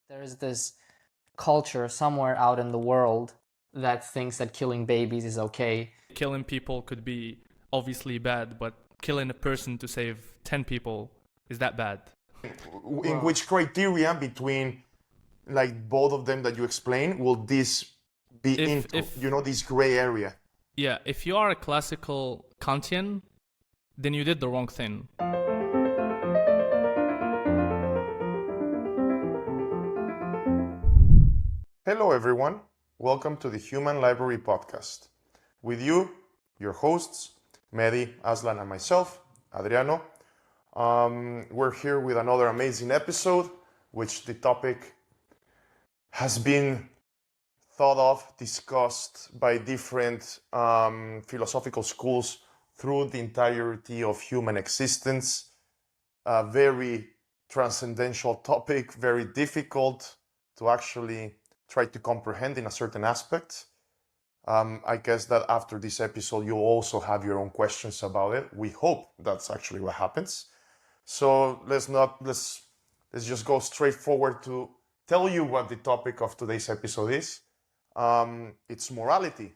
There's this culture somewhere out in the world that thinks that killing babies is okay. Killing people could be obviously bad, but killing a person to save 10 people, is that bad? In which criteria between like both of them that you explain will this be into, this gray area? Yeah, if you are a classical Kantian, then you did the wrong thing. Hello everyone, welcome to the Human Library Podcast. With you, your hosts, Mehdi, Aslan, and myself, Adriano. We're here with another amazing episode, which the topic has been thought of, discussed by different philosophical schools through the entirety of human existence. A very transcendental topic, very difficult to actually try to comprehend in a certain aspect. I guess that after this episode, you'll also have your own questions about it. We hope that's actually what happens. So let's just go straight forward to tell you what the topic of today's episode is. It's morality.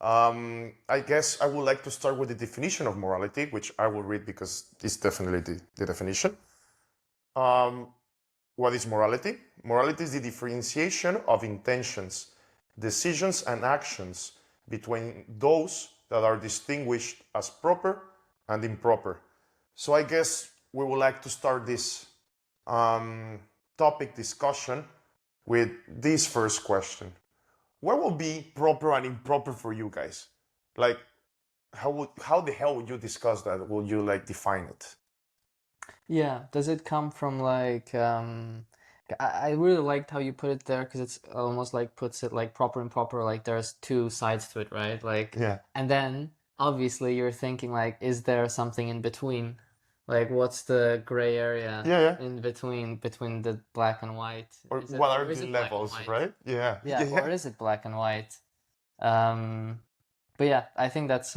I guess I would like to start with the definition of morality, which I will read because it's definitely the definition. What is morality? Morality is the differentiation of intentions, decisions, and actions between those that are distinguished as proper and improper. So I guess we would like to start this topic discussion with this first question. What will be proper and improper for you guys? Like, how the hell would you discuss that? Will you define it? Yeah, does it come from I really liked how you put it there because it's almost puts it proper and improper, there's two sides to it, right? Yeah. And then obviously you're thinking is there something in between? What's the gray area in between the black and white? Or what are the levels, right? Yeah. Yeah, or is it black and white? But yeah, I think that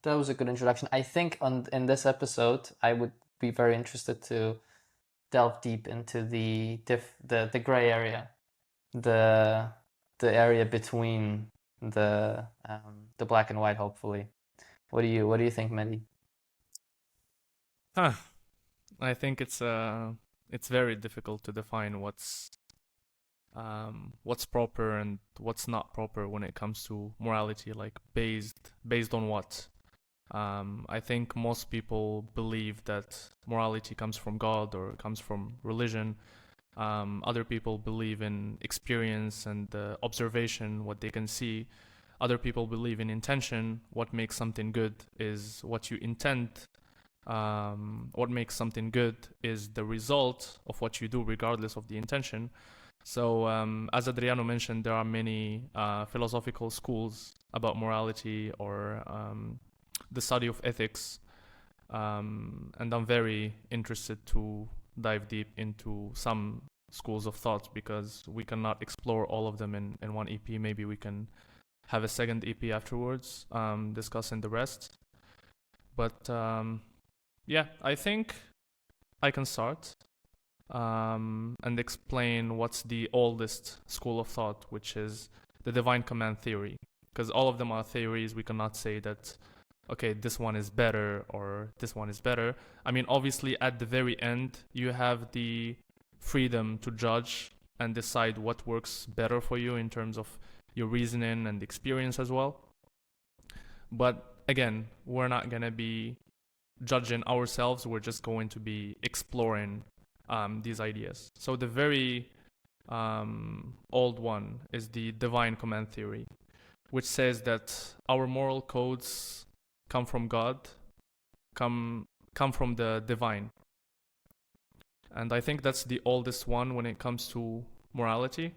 was a good introduction. I think in this episode, I would be very interested to delve deep into the gray area, the area between the black and white. Hopefully, what do you think, Mehdi? I think it's very difficult to define what's proper and what's not proper when it comes to morality, based on what. I think most people believe that morality comes from God or comes from religion. Other people believe in experience and observation, what they can see. Other people believe in intention. What makes something good is what you intend. What makes something good is the result of what you do, regardless of the intention. So, as Adriano mentioned, there are many philosophical schools about morality or the study of ethics, and I'm very interested to dive deep into some schools of thought because we cannot explore all of them in one EP. Maybe we can have a second EP afterwards, discussing the rest. But yeah, I think I can start and explain what's the oldest school of thought, which is the divine command theory. Because all of them are theories. We cannot say that, okay, this one is better or this one is better. I mean, obviously, at the very end, you have the freedom to judge and decide what works better for you in terms of your reasoning and experience as well. But again, we're not going to be judging ourselves. We're just going to be exploring these ideas. So the very old one is the divine command theory, which says that our moral codes come from God, come from the divine. And I think that's the oldest one when it comes to morality.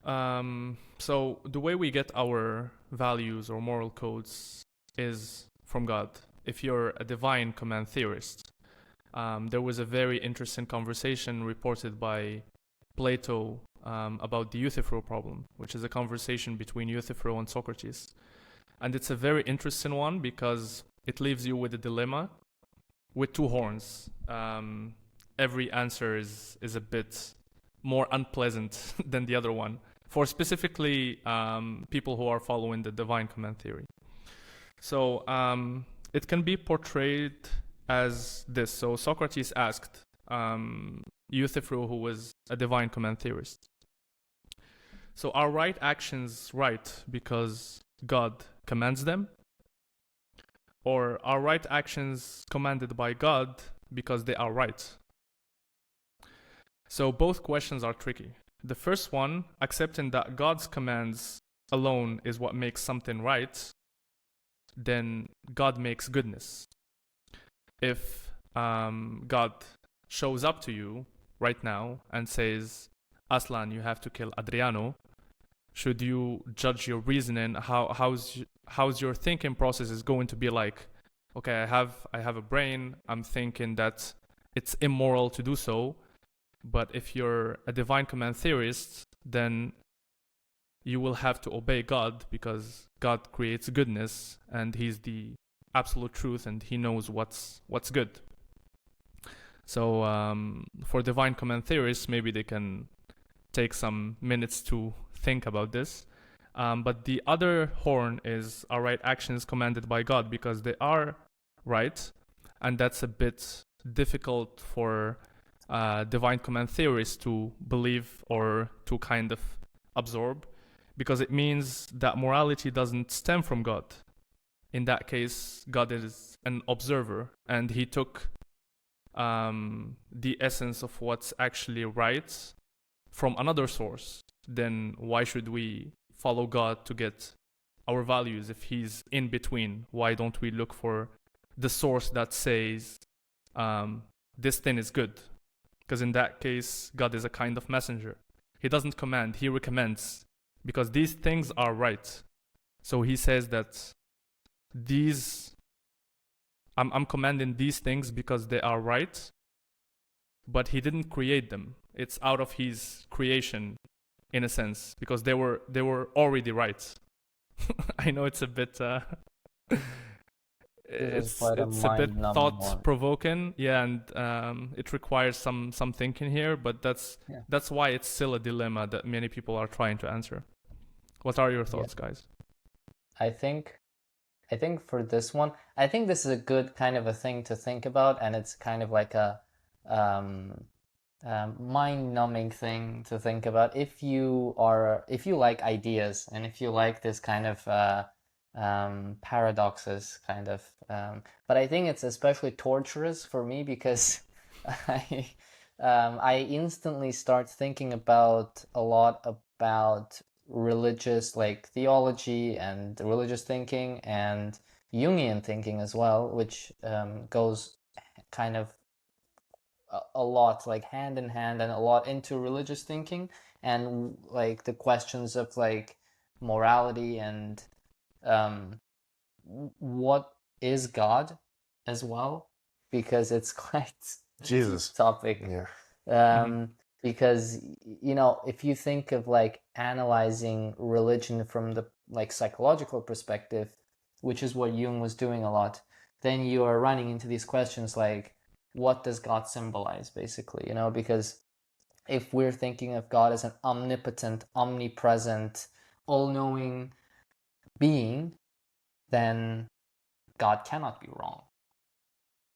So the way we get our values or moral codes is from God. If you're a divine command theorist, there was a very interesting conversation reported by Plato about the Euthyphro problem, which is a conversation between Euthyphro and Socrates. And it's a very interesting one because it leaves you with a dilemma with two horns. every answer is a bit more unpleasant than the other one, for specifically people who are following the divine command theory. So it can be portrayed as this. So Socrates asked Euthyphro, who was a divine command theorist, so are right actions right because God commands them? Or are right actions commanded by God because they are right? So both questions are tricky. The first one, accepting that God's commands alone is what makes something right, then God makes goodness. If God shows up to you right now and says, Aslan, you have to kill Adriano, should you judge your reasoning? How's your thinking process is going to be like? Okay, I have a brain. I'm thinking that it's immoral to do so. But if you're a divine command theorist, then you will have to obey God because God creates goodness and He's the absolute truth and He knows what's good. So for divine command theorists, maybe they can take some minutes to think about this. But the other horn is, are right actions commanded by God because they are right, and that's a bit difficult for divine command theorists to believe or to kind of absorb, because it means that morality doesn't stem from God. In that case, God is an observer, and He took the essence of what's actually right from another source. Then why should we follow God to get our values if He's in between? Why don't we look for the source that says this thing is good? Because in that case, God is a kind of messenger. He doesn't command, He recommends, because these things are right. So He says that I'm commanding these things because they are right, but He didn't create them. It's out of His creation, in a sense, because they were already right. I know it's a bit it's a bit thought provoking, yeah, and it requires some thinking here, but that's why it's still a dilemma that many people are trying to answer. What are your thoughts, guys? I think for this one, I think this is a good kind of a thing to think about, and it's kind of like a mind-numbing thing to think about if you like ideas and if you like this kind of paradoxes kind of, but I think it's especially torturous for me because I instantly start thinking about a lot about religious, like theology and religious thinking and Jungian thinking as well, which goes kind of a lot like hand in hand and a lot into religious thinking, and like the questions of like morality and what is God as well, because it's quite Jesus topic. Yeah. Because if you think of like analyzing religion from the like psychological perspective, which is what Jung was doing a lot, then you are running into these questions like, what does God symbolize, basically, because if we're thinking of God as an omnipotent, omnipresent, all-knowing being, then God cannot be wrong.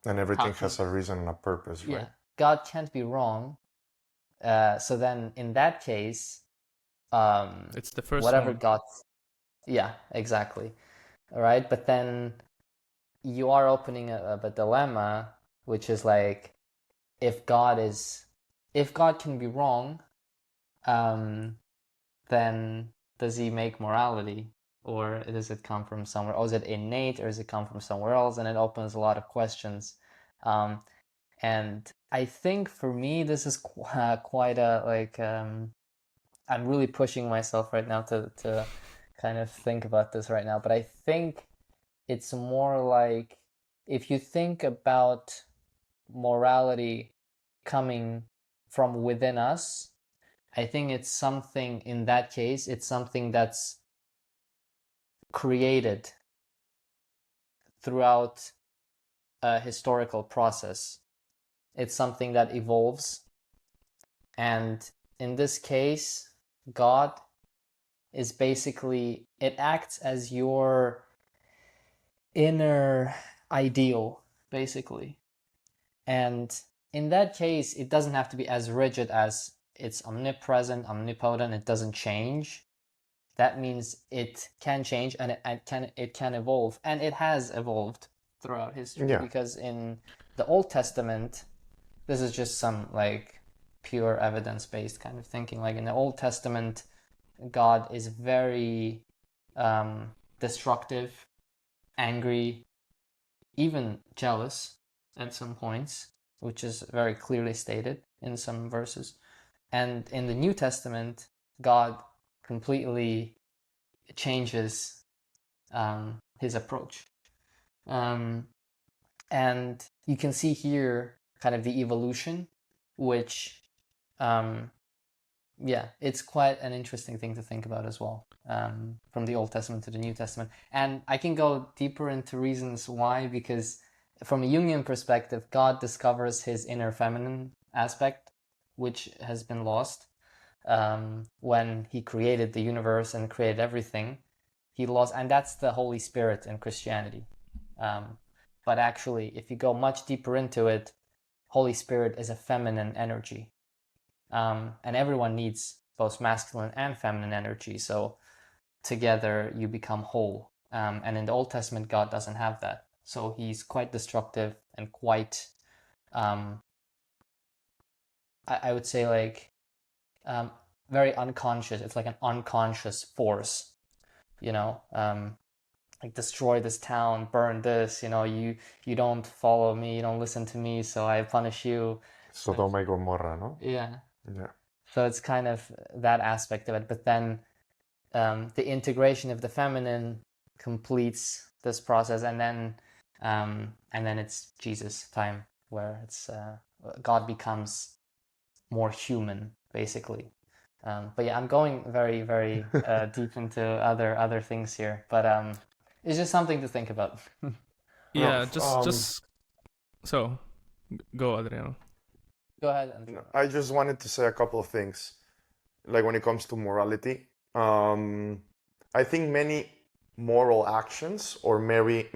And everything has a reason and a purpose, right? Yeah, God can't be wrong. So then in that case, it's the first whatever one. God, yeah, exactly. All right, but then you are opening a dilemma, which is like, if God can be wrong, then does He make morality, or does it come from somewhere? Or is it innate, or does it come from somewhere else? And it opens a lot of questions. And I think for me, this is quite a like. I'm really pushing myself right now to kind of think about this right now, but I think it's more like, if you think about morality coming from within us, I think it's something, in that case, it's something that's created throughout a historical process. It's something that evolves. And in this case, God is basically, it acts as your inner ideal, basically. And in that case, it doesn't have to be as rigid as it's omnipresent, omnipotent, it doesn't change. That means it can change and it can evolve, and it has evolved throughout history. Yeah. Because in the Old Testament, this is just some like pure evidence-based kind of thinking. Like in the Old Testament, God is very destructive, angry, even jealous at some points, which is very clearly stated in some verses. And in the New Testament, God completely changes his approach. And you can see here kind of the evolution, which, yeah, it's quite an interesting thing to think about as well, from the Old Testament to the New Testament. And I can go deeper into reasons why, because from a Jungian perspective, God discovers his inner feminine aspect, which has been lost when he created the universe and created everything. He lost, and that's the Holy Spirit in Christianity. But actually, if you go much deeper into it, Holy Spirit is a feminine energy. And everyone needs both masculine and feminine energy. So together you become whole. And in the Old Testament, God doesn't have that. So he's quite destructive and quite, I would say, like, very unconscious. It's like an unconscious force, you know, like destroy this town, burn this, you know, you don't follow me, you don't listen to me, so I punish you. Sodoma y Gomorra, no? Yeah. Yeah. So it's kind of that aspect of it. But then the integration of the feminine completes this process, and then it's Jesus time, where it's God becomes more human, basically. But yeah, I'm going very, very deep into other things here. But it's just something to think about. Yeah, No, just so go, Adriano. Go ahead, and I just wanted to say a couple of things. Like when it comes to morality, I think many moral actions or many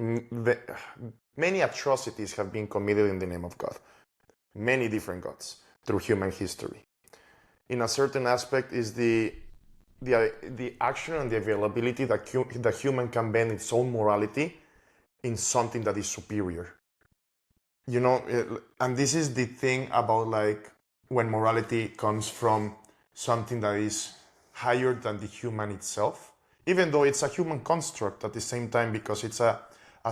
atrocities have been committed in the name of God. Many different gods through human history. In a certain aspect is the action and the availability that human can bend its own morality in something that is superior. You know, and this is the thing about like when morality comes from something that is higher than the human itself, even though it's a human construct at the same time, because it's a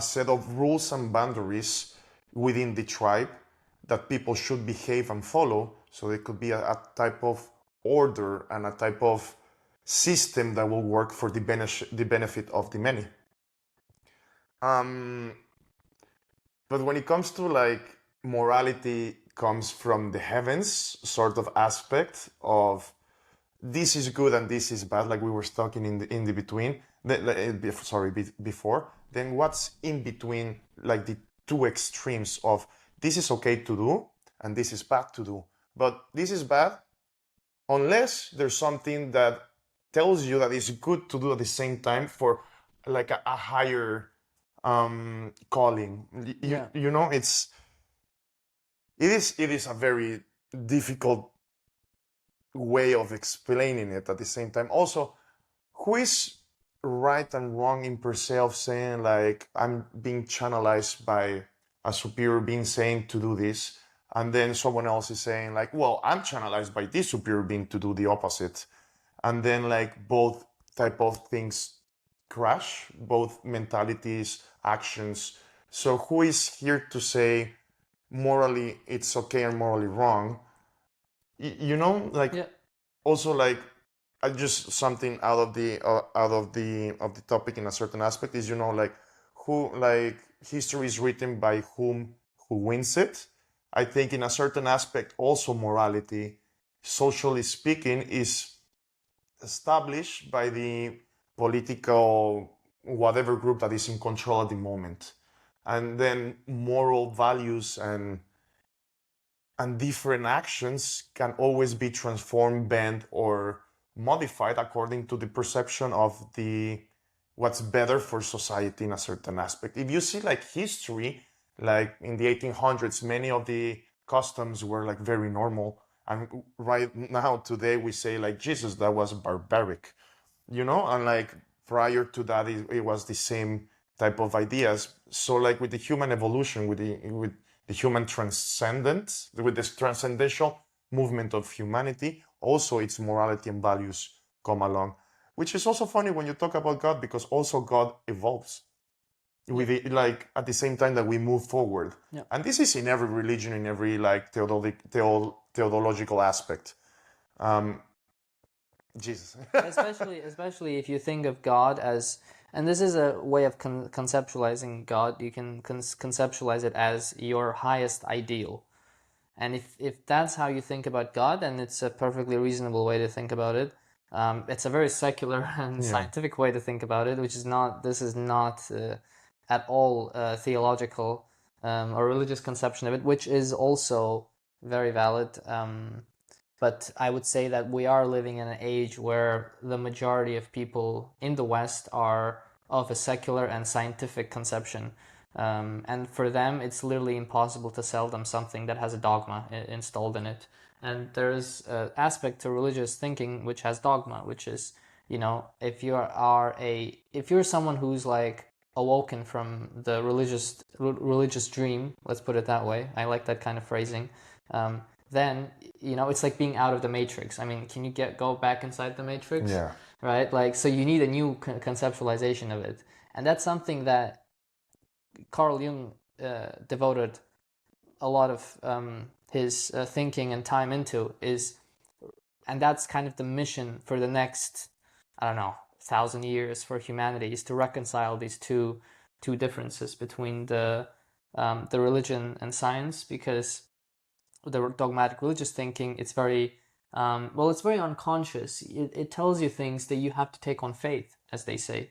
set of rules and boundaries within the tribe that people should behave and follow. So it could be a type of order and a type of system that will work for the benefit of the many. But when it comes to like morality comes from the heavens sort of aspect of this is good and this is bad, like we were talking in the between, before, then what's in between, like the two extremes of this is okay to do and this is bad to do. But this is bad unless there's something that tells you that it's good to do at the same time for like a higher calling. You know, it is a very difficult way of explaining it at the same time. Also, who is right and wrong in per se of saying like I'm being channelized by a superior being saying to do this, and then someone else is saying like, well, I'm channelized by this superior being to do the opposite, and then like both type of things crash, both mentalities, actions. So who is here to say morally it's okay and morally wrong? You know, like yeah, also like just something out of the topic in a certain aspect is, you know, like who, like history is written by who wins it. I think in a certain aspect also morality, socially speaking, is established by the political whatever group that is in control at the moment, and then moral values and and different actions can always be transformed, bent, or modified according to the perception of the what's better for society in a certain aspect. If you see like history, like in the 1800s, many of the customs were like very normal, and right now today we say like Jesus, that was barbaric, and like prior to that it was the same type of ideas. So like with the human evolution, with the human transcendence, with this transcendental movement of humanity, also its morality and values come along, which is also funny when you talk about God, because also God evolves with it, like at the same time that we move forward. Yeah. And this is in every religion, in every like theological aspect. Jesus. especially if you think of God as, and this is a way of conceptualizing God. You can conceptualize it as your highest ideal, and if that's how you think about God, then it's a perfectly reasonable way to think about it. It's a very secular and scientific way to think about it, which is not. This is not at all theological or religious conception of it, which is also very valid. But I would say that we are living in an age where the majority of people in the West are of a secular and scientific conception. And for them, it's literally impossible to sell them something that has a dogma installed in it. And there's an aspect to religious thinking which has dogma, which is, if you're someone who's like awoken from the religious dream, let's put it that way. I like that kind of phrasing. Then it's like being out of the matrix. I mean, can you go back inside the matrix? Yeah. Right? Like, so you need a new conceptualization of it, and that's something that Carl Jung devoted a lot of his thinking and time into, and that's kind of the mission for the next, I don't know, 1,000 years for humanity, is to reconcile these two differences between the religion and science, because the dogmatic religious thinking, it's very it's very unconscious. It tells you things that you have to take on faith, as they say,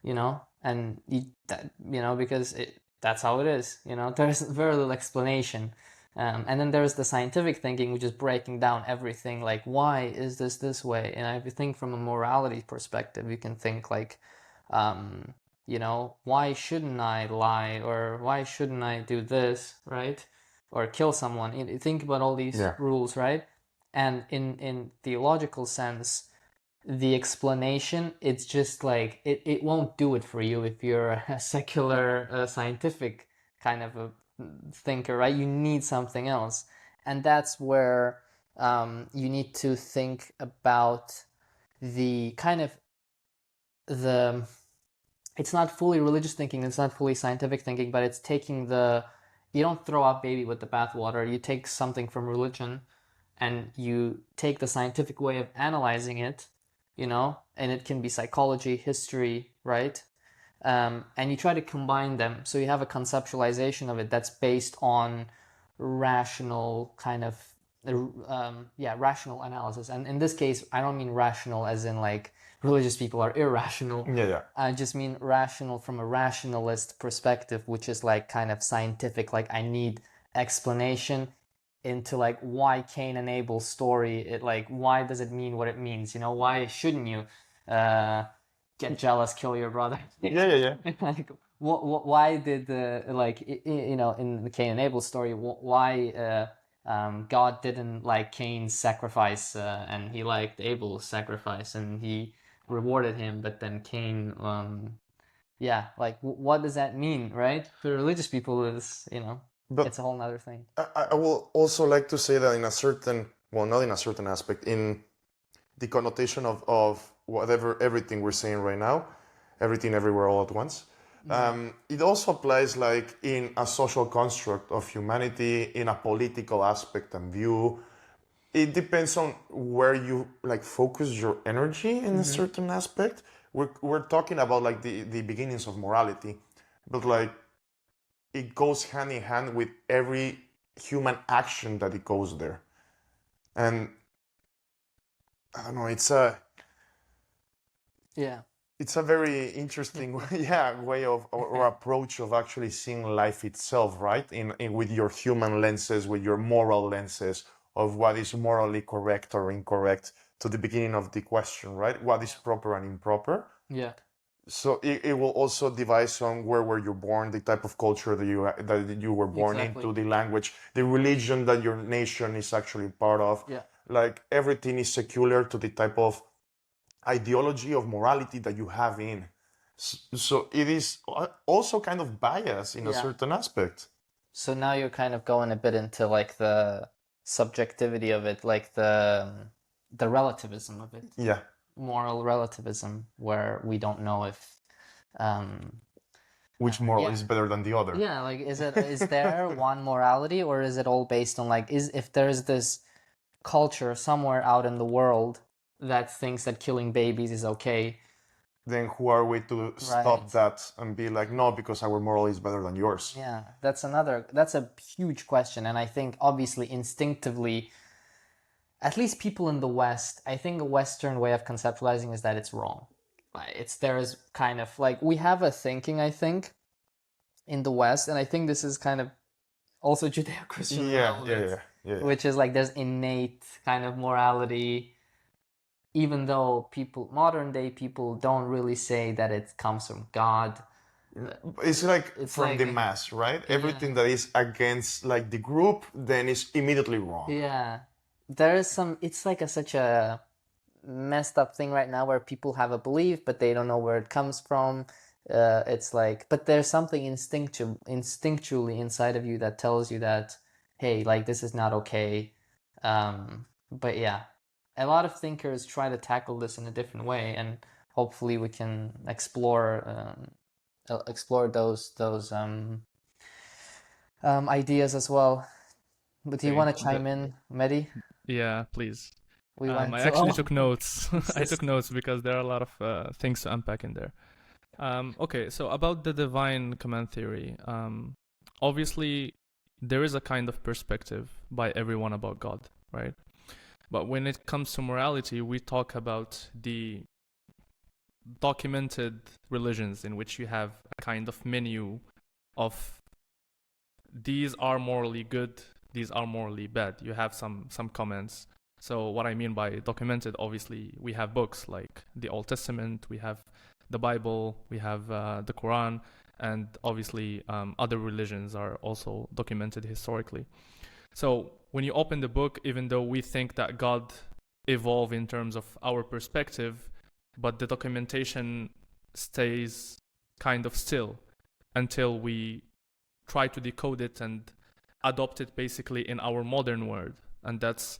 and because that's how it is. There's very little explanation, and then there's the scientific thinking, which is breaking down everything, like, why is this way? And if you think from a morality perspective, you can think like, why shouldn't I lie, or why shouldn't I do this, right? Or kill someone. You think about all these rules, right? And in theological sense, the explanation, it's just like it won't do it for you if you're a secular scientific kind of a thinker, right? You need something else, and that's where you need to think about the kind of the it's not fully religious thinking, it's not fully scientific thinking, but it's taking you don't throw out baby with the bathwater. You take something from religion and you take the scientific way of analyzing it, and it can be psychology, history, right? And you try to combine them. So you have a conceptualization of it that's based on rational kind of, rational analysis. And in this case, I don't mean rational as in like religious people are irrational. Yeah. I just mean rational from a rationalist perspective, which is like kind of scientific. Like, I need explanation into like why Cain and Abel's story. Why does it mean what it means? Why shouldn't you get jealous, kill your brother? Yeah. Like, why did in the Cain and Abel story, why God didn't like Cain's sacrifice and he liked Abel's sacrifice, and he rewarded him, but then Cain, what does that mean, right? For religious people, But it's a whole nother thing. I will also like to say that in a certain, well, not in a certain aspect, in the connotation of everything we're saying right now, everything everywhere all at once, it also applies like in a social construct of humanity, in a political aspect and view. It depends on where you like focus your energy in a certain aspect. We're talking about like the beginnings of morality, but like it goes hand in hand with every human action that it goes there. And I don't know, it's a Yeah. it's a very interesting way of or approach of actually seeing life itself, right? In with your human lenses, with your moral lenses of what is morally correct or incorrect to the beginning of the question, right? What is proper and improper. Yeah. So it will also devise on where were you born, the type of culture that you were born Exactly. into, the language, the religion that your nation is actually part of. Yeah. Like everything is secular to the type of ideology of morality that you have in. So it is also kind of biased in a Yeah. certain aspect. So now you're kind of going a bit into like the subjectivity of it, like the relativism of it, Yeah. moral relativism, where we don't know if um Which moral yeah. is better than the other? Yeah, like is there one morality, or is it all based on like if there's this culture somewhere out in the world that thinks that killing babies is okay, Then who are we to stop right? that and be like, no, because our moral is better than yours? Yeah, that's a huge question, and I think obviously instinctively, at least people in the West, I think a Western way of conceptualizing is that it's wrong. There is kind of like we have a thinking, I think, in the West, and I think this is kind of also Judeo-Christian relevant, which is like there's innate kind of morality, even though modern day people don't really say that it comes from God. It's like from the mass, right? Everything that is against like the group then is immediately wrong. Yeah, there is it's like such a messed up thing right now where people have a belief but they don't know where it comes from. It's like, but there's something instinctually inside of you that tells you that, hey, like this is not okay. But yeah, a lot of thinkers try to tackle this in a different way, and hopefully we can explore those ideas as well. But do you want to chime in, Mehdi? Yeah, please. We went I to actually took notes. I took notes because there are a lot of things to unpack in there. Okay, so about the divine command theory, obviously there is a kind of perspective by everyone about God, right? But when it comes to morality, we talk about the documented religions in which you have a kind of menu of these are morally good, these are morally bad. You have some comments. So what I mean by documented, obviously, we have books like the Old Testament, we have the Bible, we have the Quran, and obviously other religions are also documented historically. So when you open the book, even though we think that God evolved in terms of our perspective, but the documentation stays kind of still until we try to decode it and adopt it basically in our modern world. And that's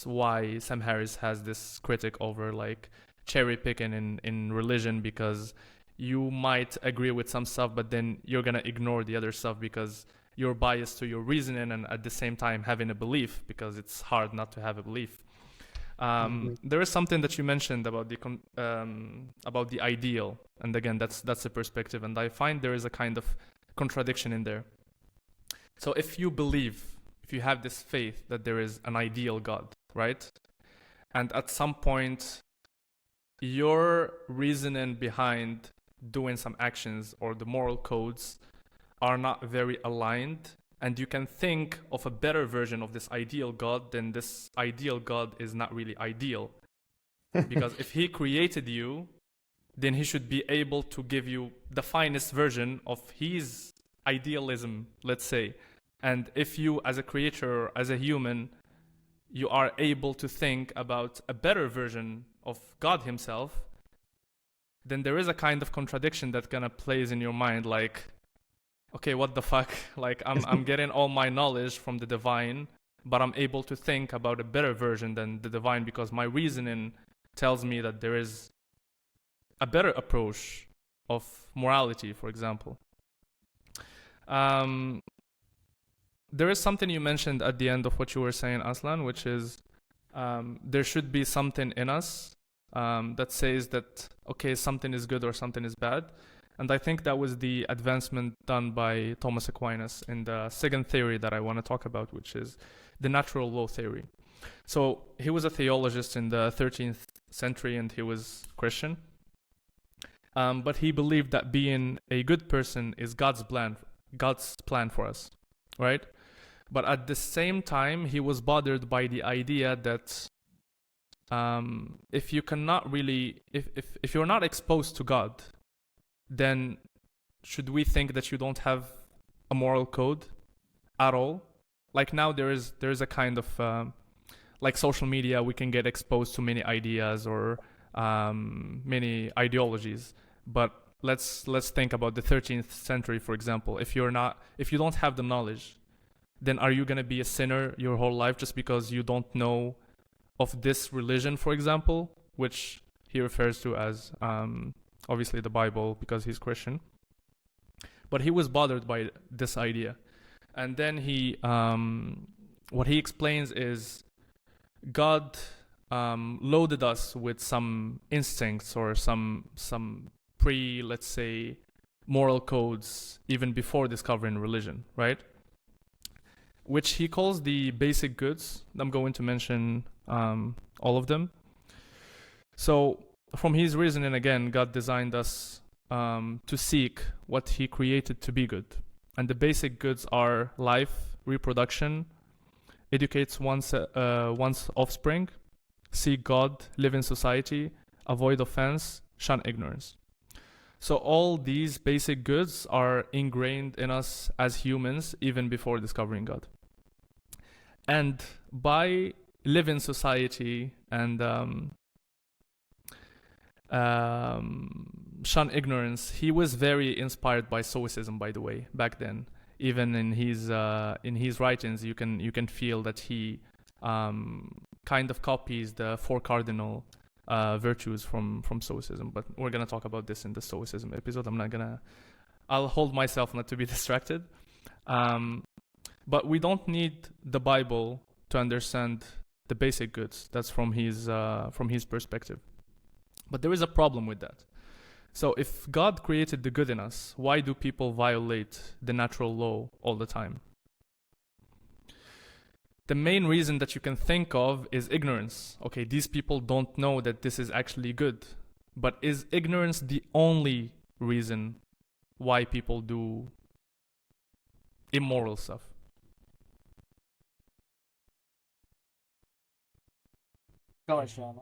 why Sam Harris has this critic over like cherry picking in religion, because you might agree with some stuff, but then you're gonna ignore the other stuff because you're biased to your reasoning and at the same time having a belief, because it's hard not to have a belief. There is something that you mentioned about the ideal, and again, that's a perspective, and I find there is a kind of contradiction in there. So if you have this faith that there is an ideal God, right? And at some point, your reasoning behind doing some actions or the moral codes are not very aligned, and you can think of a better version of this ideal God, then this ideal God is not really ideal. Because if he created you, then he should be able to give you the finest version of his idealism, let's say. And if you, as a creature, as a human, you are able to think about a better version of God himself, then there is a kind of contradiction that kind of plays in your mind, like, okay, what the fuck? Like, I'm getting all my knowledge from the divine, but I'm able to think about a better version than the divine because my reasoning tells me that there is a better approach of morality, for example. There is something you mentioned at the end of what you were saying, Aslan, which is there should be something in us that says that, okay, something is good or something is bad. And I think that was the advancement done by Thomas Aquinas in the second theory that I want to talk about, which is the natural law theory. So he was a theologist in the 13th century and he was Christian. But he believed that being a good person is God's plan for us, right? But at the same time, he was bothered by the idea that if you cannot really, if you're not exposed to God, then should we think that you don't have a moral code at all? Like now there is a kind of like social media, we can get exposed to many ideas or many ideologies. But let's think about the 13th century, for example. If you don't have the knowledge, then are you going to be a sinner your whole life just because you don't know of this religion, for example, which he refers to as obviously the Bible because he's Christian. But he was bothered by this idea. And then what he explains is God loaded us with some instincts or some let's say, moral codes even before discovering religion, right? Which he calls the basic goods. I'm going to mention all of them. So from his reasoning, again, God designed us to seek what he created to be good. And the basic goods are life, reproduction, educates one's offspring, seek God, live in society, avoid offense, shun ignorance. So all these basic goods are ingrained in us as humans even before discovering God. And by live in society and shun ignorance, he was very inspired by Stoicism, by the way, back then. Even in his writings, you can feel that he kind of copies the four cardinal virtues from Stoicism. But we're gonna talk about this in the Stoicism episode. I'll hold myself not to be distracted. But we don't need the Bible to understand the basic goods. That's from his perspective. But there is a problem with that. So if God created the good in us, why do people violate the natural law all the time? The main reason that you can think of is ignorance. Okay, these people don't know that this is actually good. But is ignorance the only reason why people do immoral stuff? Go on, Sean.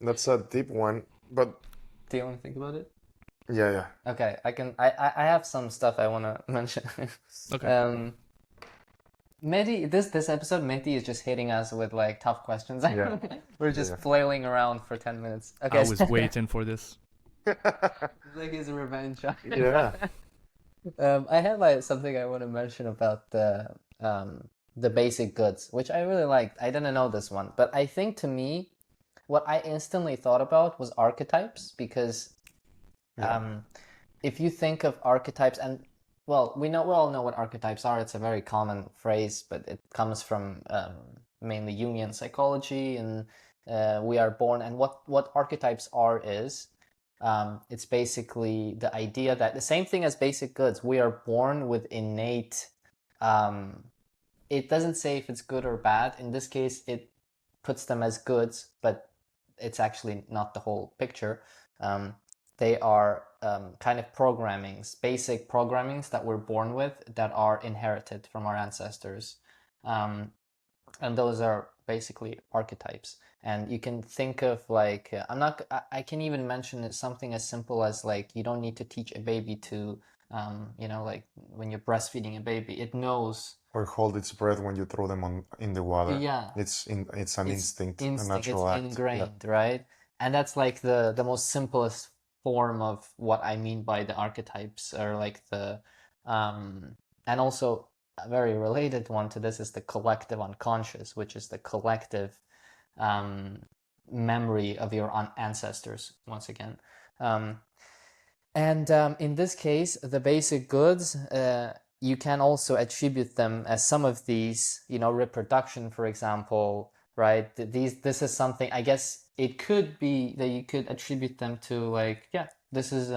That's a deep one, but Do you want to think about it? yeah. Okay, I have some stuff I want to mention. Okay. Mehdi, this episode, Mehdi is just hitting us with like tough questions. Yeah. We're just Yeah. flailing around for 10 minutes. Okay, I was waiting for this. It's like his revenge. Yeah. I have something I want to mention about the basic goods, which I really liked. I didn't know this one, but I think to me, what I instantly thought about was archetypes, because if you think of archetypes, and well, we all know what archetypes are. It's a very common phrase, but it comes from mainly Jungian psychology, and we are born. And what archetypes are is it's basically the idea that the same thing as basic goods. We are born with innate. It doesn't say if it's good or bad. In this case, it puts them as goods, but it's actually not the whole picture. They are kind of basic programmings that we're born with that are inherited from our ancestors. And those are basically archetypes. And you can think of like, I can even mention something as simple as like, you don't need to teach a baby to, like when you're breastfeeding a baby, it knows. Or hold its breath when you throw them in the water. Yeah. It's an instinct, a It's natural act. ingrained, right? And that's like the most simplest form of what I mean by the archetypes, or like and also a very related one to this is the collective unconscious, which is the collective memory of your ancestors, once again. And in this case, the basic goods, you can also attribute them as some of these, reproduction, for example, right? This is something, I guess it could be that you could attribute them to like, yeah, this is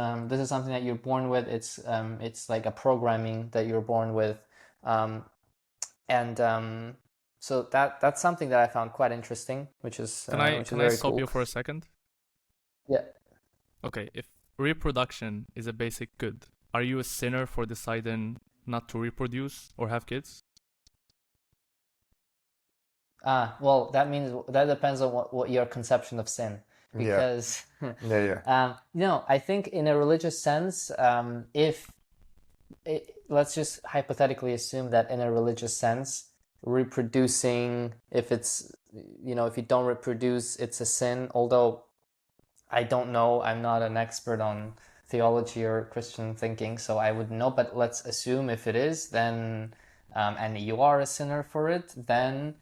something that you're born with. It's like a programming that you're born with. So that's something that I found quite interesting, which is Can I very stop cool. you for a second? Yeah. Okay, if reproduction is a basic good, are you a sinner for deciding not to reproduce or have kids? Well, that means that depends on what your conception of sin, Yeah, because yeah. I think in a religious sense, if let's just hypothetically assume that in a religious sense, reproducing, if it's, if you don't reproduce, it's a sin. Although I don't know, I'm not an expert on theology or Christian thinking, so I wouldn't know. But let's assume if it is, then, and you are a sinner for it, then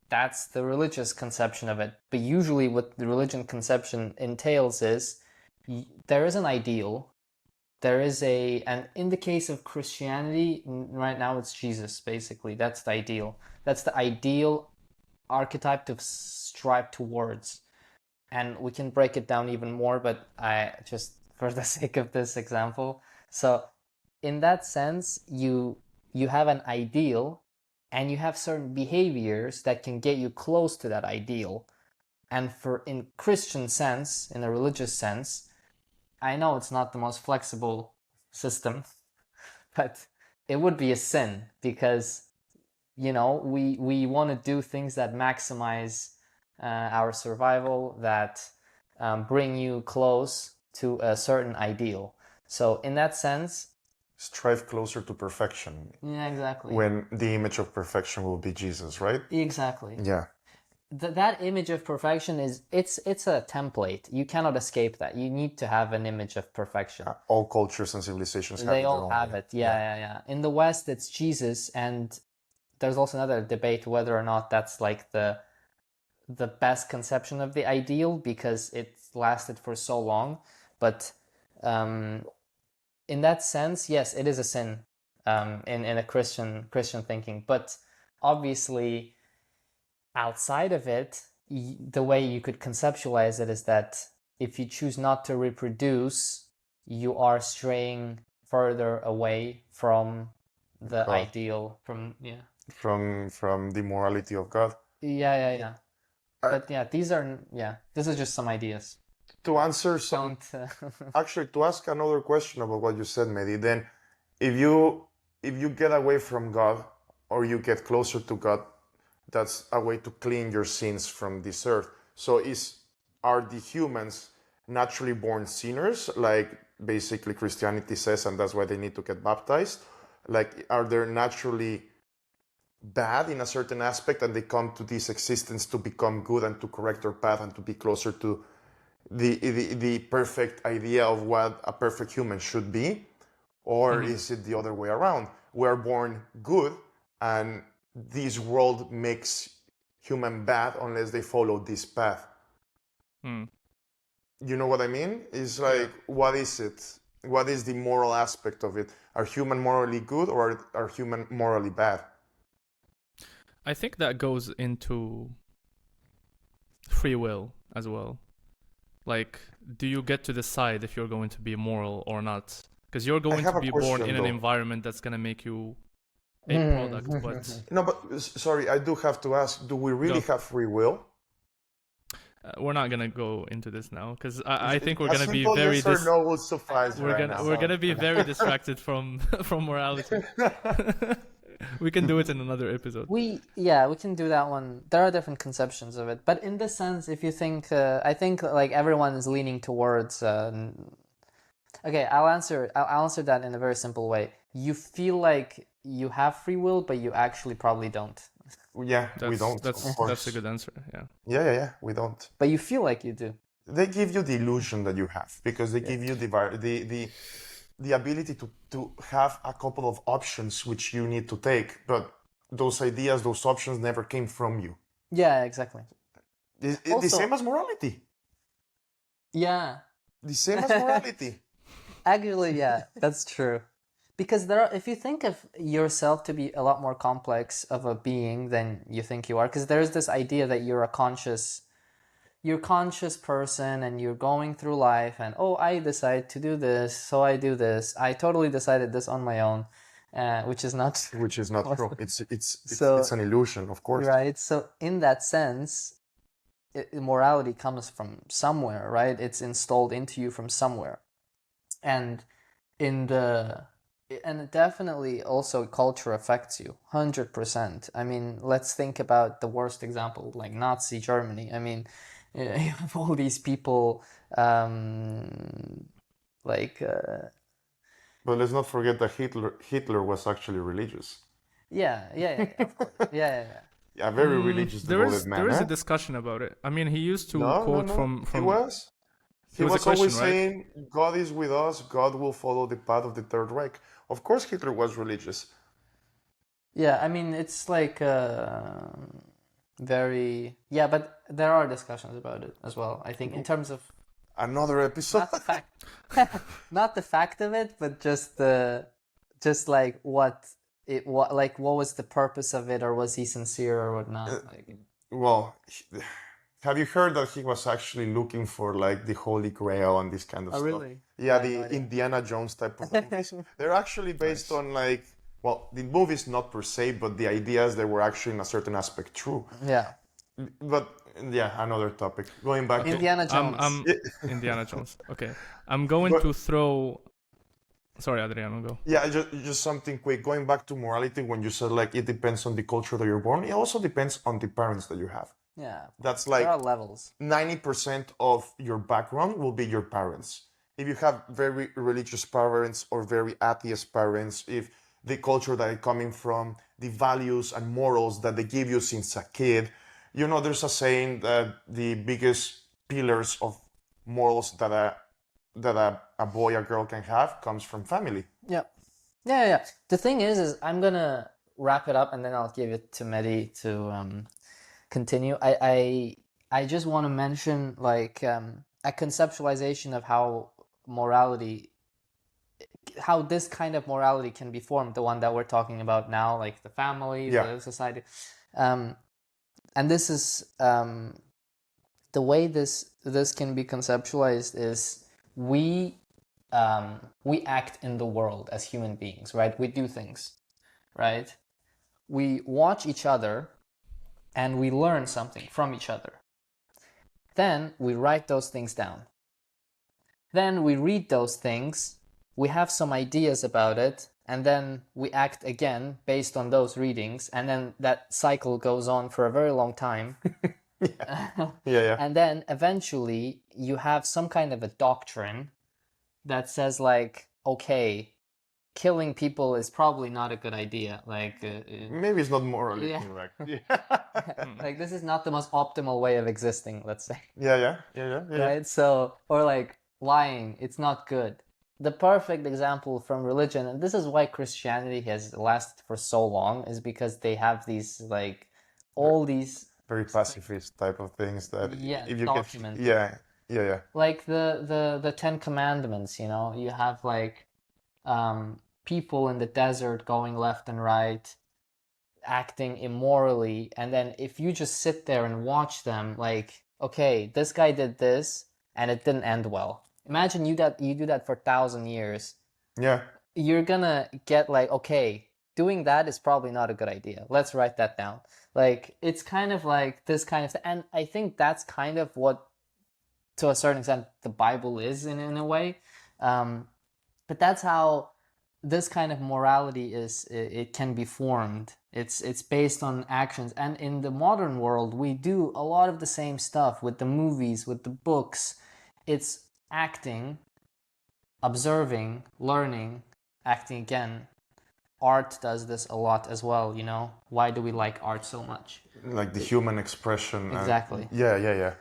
that's the religious conception of it. But usually, what the religion conception entails is there is an ideal. There is and in the case of Christianity, right now it's Jesus, basically. That's the ideal. That's the ideal archetype to strive towards. And we can break it down even more, but I just, for the sake of this example. So, in that sense, you have an ideal, and you have certain behaviors that can get you close to that ideal. And in Christian sense, in a religious sense, I know it's not the most flexible system, but it would be a sin because, we want to do things that maximize our survival, that bring you close to a certain ideal. So in that sense, Strive closer to perfection. yeah, exactly. When the image of perfection will be Jesus, right? Exactly. Yeah. That image of perfection it's a template. You cannot escape that. You need to have an image of perfection. All cultures and civilizations have They their all own have way. it. Yeah. In the West, it's Jesus, and there's also another debate whether or not that's like the best conception of the ideal because it lasted for so long. But in that sense, yes, it is a sin in a Christian thinking. But obviously, outside of it, the way you could conceptualize it is that if you choose not to reproduce, you are straying further away from the God. ideal, from From the morality of God. yeah. But yeah, this is just some ideas. To answer some, Don't actually, to ask another question about what you said, Mehdi, then if you get away from God or you get closer to God, that's a way to clean your sins from this earth. So are the humans naturally born sinners, like basically Christianity says, and that's why they need to get baptized? Like, are they naturally bad in a certain aspect and they come to this existence to become good and to correct their path and to be closer to the perfect idea of what a perfect human should be? Or is it the other way around? We're born good and this world makes human bad unless they follow this path. You know what I mean? It's like, what is it? What is the moral aspect of it? Are human morally good or are human morally bad? I think that goes into free will as well. Like, do you get to decide if you're going to be moral or not? Because you're going to be born in an environment that's going to make you a product, but... No, but sorry, I do have to ask, do we really have free will? We're not going to go into this now, because I think we're going to be very... yes or no will suffice we're going to be very distracted from morality. We can do it in another episode. we can do that one. There are different conceptions of it, but in this sense, if you think, I think like everyone is leaning towards. Okay, I'll answer that in a very simple way. You feel like you have free will, but you actually probably don't. Yeah, we don't. That's a good answer. Yeah. Yeah, we don't. But you feel like you do. They give you the illusion that you have because they give you the ability to have a couple of options which you need to take, but those ideas, those options never came from you. Yeah, exactly. The same as morality. Yeah. The same as morality. Actually, yeah, that's true. Because if you think of yourself to be a lot more complex of a being than you think you are, because there's this idea that you're a conscious person and you're going through life and, I decide to do this, so I do this. I totally decided this on my own, which is not true. It's an illusion, of course. Right. So in that sense, morality comes from somewhere, right? It's installed into you from somewhere. And and definitely also culture affects you 100%. I mean, let's think about the worst example, like Nazi Germany. I mean, you have all these people like But let's not forget that Hitler was actually religious. yeah, of course. Yeah. A very religious, devoted man. There is a discussion about it. I mean, he used to No, quote no, no. from He was. He was always saying, God is with us, God will follow the path of the Third Reich. Of course, Hitler was religious. Yeah, I mean, it's like very... Yeah, but there are discussions about it as well, I think, in terms of... Another episode. Not the fact, not the fact of it, but just like what was the purpose of it, or was he sincere or whatnot? Well, have you heard that he was actually looking for like the Holy Grail and this kind of stuff? Really? Yeah, the Indiana Jones type of movies. They're actually based on like, well, the movies not per se, but the ideas that were actually in a certain aspect true. Yeah. But yeah, another topic. Going back Indiana Jones. Indiana Jones. Okay. I'm going to throw... Sorry, Adriano, go. Yeah, just something quick. Going back to morality, when you said like it depends on the culture that you're born, it also depends on the parents that you have. Yeah. That's like there are levels. 90% of your background will be your parents. If you have very religious parents or very atheist parents, if the culture that you're coming from, the values and morals that they give you since a kid, you know, there's a saying that the biggest pillars of morals that a boy or girl can have comes from family. Yeah. The thing is I'm gonna wrap it up and then I'll give it to Mehdi to continue. I just want to mention like a conceptualization of how this kind of morality can be formed, the one that we're talking about now, like the family, the society. And this is the way this can be conceptualized is we act in the world as human beings, right? We do things, right? We watch each other and we learn something from each other. Then we write those things down. Then we read those things, we have some ideas about it, and then we act again based on those readings, and then that cycle goes on for a very long time. Yeah. And then eventually you have some kind of a doctrine that says like, okay, killing people is probably not a good idea. Like maybe it's not morally correct. Like this is not the most optimal way of existing, let's say. Yeah. Right? So, or like lying, it's not good. The perfect example from religion, and this is why Christianity has lasted for so long, is because they have these like all these very pacifist type of things that if you document. Yeah. Like the Ten Commandments, you know, you have like people in the desert going left and right, acting immorally, and then if you just sit there and watch them, like, okay, this guy did this and it didn't end well. Imagine you do that for 1,000 years. Yeah. You're gonna get like, okay, doing that is probably not a good idea. Let's write that down. Like, it's kind of like this kind of and I think that's kind of what, to a certain extent, the Bible is in a way. But that's how this kind of morality it can be formed. It's based on actions. And in the modern world, we do a lot of the same stuff with the movies, with the books. It's acting, observing, learning, acting again. Art does this a lot as well, you know? Why do we like art so much? Like the human expression. Exactly. Yeah.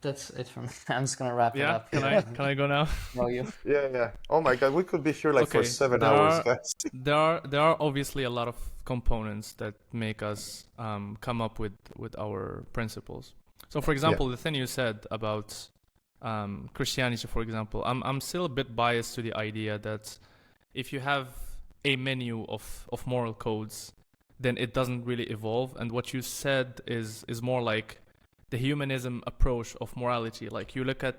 That's it from me. I'm just gonna wrap it up. Can I go now? Well, you. Yeah. Oh my God, we could be here for 7 hours, guys. There are obviously a lot of components that make us come up with our principles. So, for example, the thing you said about Christianity, for example, I'm still a bit biased to the idea that if you have a menu of moral codes, then it doesn't really evolve. And what you said is more like the humanism approach of morality. Like, you look at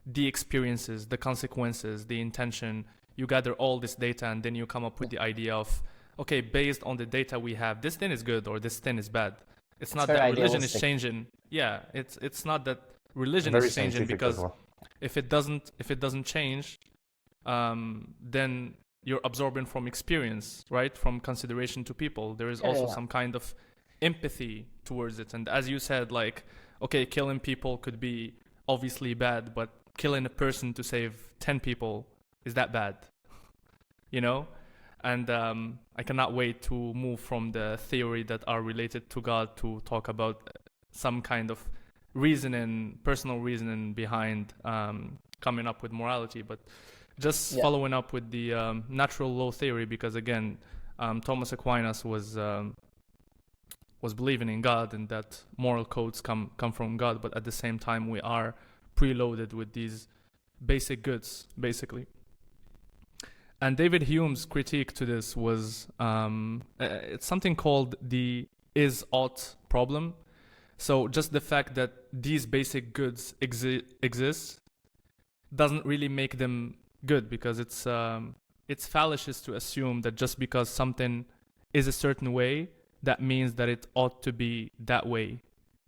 the experiences, the consequences, the intention, you gather all this data, and then you come up with the idea of, okay, based on the data we have, this thing is good or this thing is bad. It's not that religion is changing. yeah, it's not that religion Very is changing, scientific as because well. if it doesn't change, then you're absorbing from experience, right? From consideration to people. There is also some kind of empathy towards it. And as you said, like, okay, killing people could be obviously bad, but killing a person to save 10 people, is that bad? You know? And I cannot wait to move from the theory that are related to God to talk about some kind of reasoning, personal reasoning behind coming up with morality. But just following up with the natural law theory, because again, Thomas Aquinas was believing in God and that moral codes come from God, but at the same time we are preloaded with these basic goods, basically. And David Hume's critique to this was it's something called the is-ought problem. So just the fact that these basic goods exist doesn't really make them good, because it's fallacious to assume that just because something is a certain way, that means that it ought to be that way,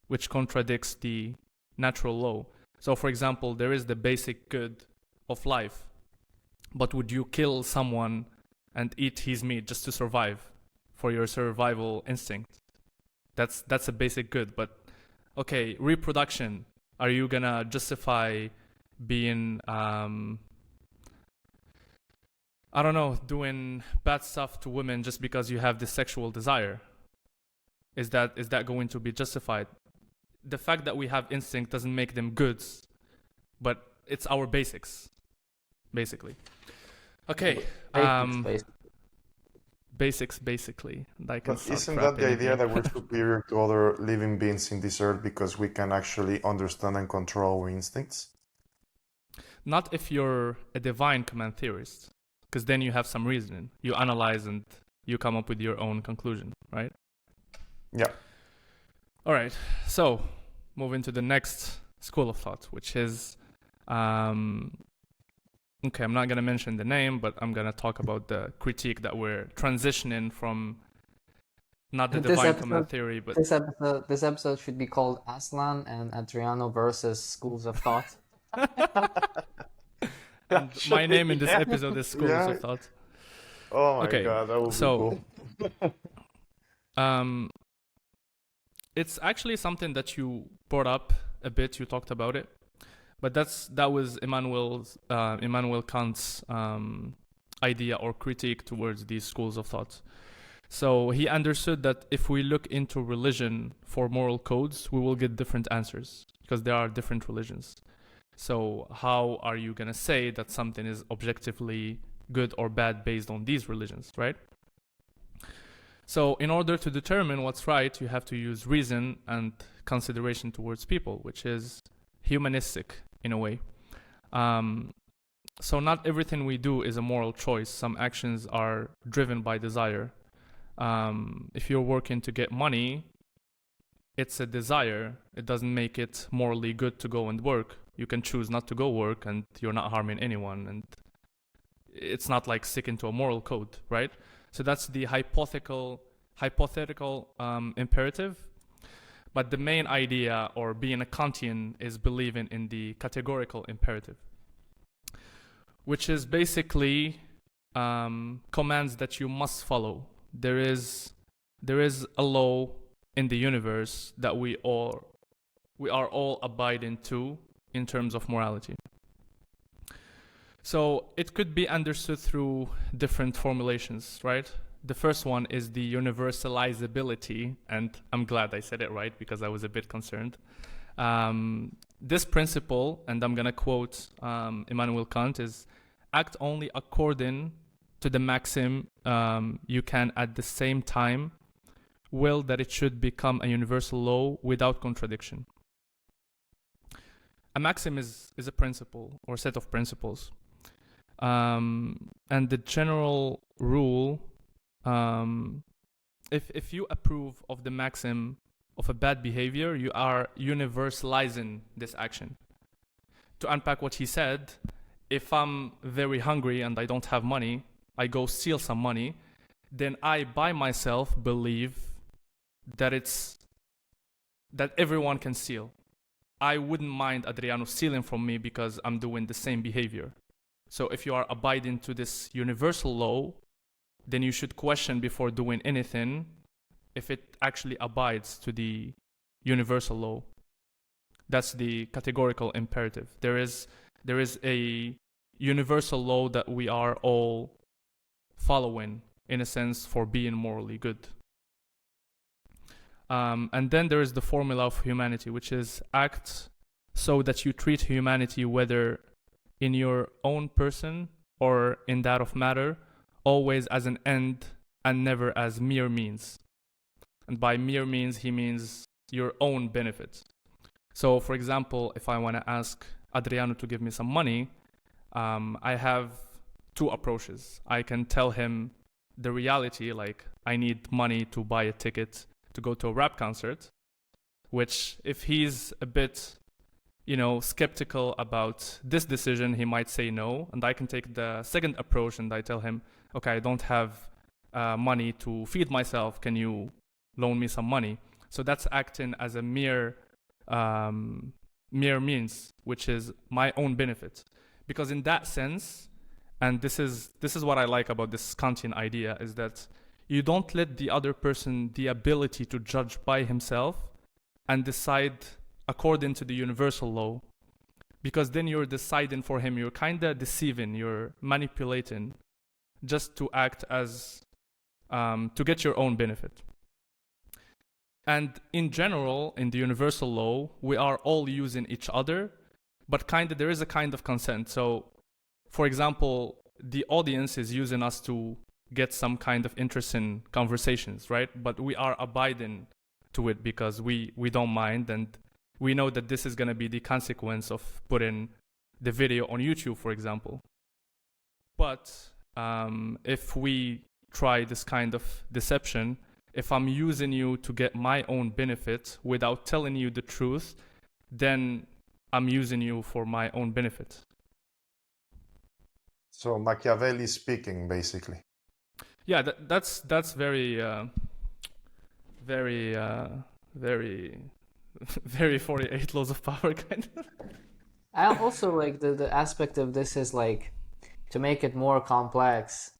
which contradicts the natural law. So for example, there is the basic good of life, but would you kill someone and eat his meat just to survive for your survival instinct? That's a basic good. But okay, reproduction, are you gonna justify being I don't know, doing bad stuff to women just because you have this sexual desire? Is that going to be justified? The fact that we have instinct doesn't make them goods, but it's our basics, basically. Okay. Basics, basically. Like, but isn't that the idea that we're superior to other living beings in this earth because we can actually understand and control our instincts? Not if you're a divine command theorist, because then you have some reasoning. You analyze and you come up with your own conclusion, right? Yeah. All right. So, moving to the next school of thought, which is, okay, I'm not going to mention the name, but I'm going to talk about the critique that we're transitioning from, not the divine command theory, but... This episode should be called Aslan and Adriano versus schools of thought. And my name in this episode is Schools of Thought. Oh my God, that would be cool. It's actually something that you brought up a bit. You talked about it, but that was Immanuel Kant's idea or critique towards these schools of thought. So he understood that if we look into religion for moral codes, we will get different answers because there are different religions. So how are you going to say that something is objectively good or bad based on these religions, right? So in order to determine what's right, you have to use reason and consideration towards people, which is humanistic in a way. So not everything we do is a moral choice. Some actions are driven by desire. If you're working to get money, it's a desire. It doesn't make it morally good to go and work. You can choose not to go work and you're not harming anyone. And it's not like sticking to a moral code, right? So that's the hypothetical imperative. But the main idea, or being a Kantian, is believing in the categorical imperative, which is basically commands that you must follow. There is a law in the universe that we are all abiding to in terms of morality. So it could be understood through different formulations, right? The first one is the universalizability, and I'm glad I said it right because I was a bit concerned. This principle, and I'm going to quote Immanuel Kant, is act only according to the maxim you can at the same time will that it should become a universal law without contradiction. A maxim is a principle or set of principles. And the general rule, if you approve of the maxim of a bad behavior, you are universalizing this action. To unpack what he said, if I'm very hungry and I don't have money, I go steal some money, then I by myself believe that it's that everyone can steal. I wouldn't mind Adriano stealing from me because I'm doing the same behavior. So if you are abiding to this universal law, then you should question before doing anything if it actually abides to the universal law. That's the categorical imperative. There is a universal law that we are all following, in a sense, for being morally good. And then there is the formula of humanity, which is act so that you treat humanity, whether in your own person or in that of matter, always as an end and never as mere means. And by mere means, he means your own benefit. So, for example, if I want to ask Adriano to give me some money, I have two approaches. I can tell him the reality, like I need money to buy a ticket to go to a rap concert, which if he's a bit, skeptical about this decision, he might say no. And I can take the second approach and I tell him, okay, I don't have money to feed myself. Can you loan me some money? So that's acting as a mere means, which is my own benefit. Because in that sense, and this is what I like about this Kantian idea, is that you don't let the other person the ability to judge by himself and decide according to the universal law. Because then you're deciding for him, you're kind of deceiving, you're manipulating just to act as, to get your own benefit. And in general, in the universal law, we are all using each other, but there is a kind of consent. So, for example, the audience is using us to get some kind of interesting conversations, right? But we are abiding to it because we don't mind, and we know that this is going to be the consequence of putting the video on YouTube, for example. But if we try this kind of deception, if I'm using you to get my own benefit without telling you the truth, then I'm using you for my own benefit. So Machiavelli speaking, basically. Yeah, that's very, very, very, very 48 laws of power kind of. I also like the aspect of this is like, to make it more complex,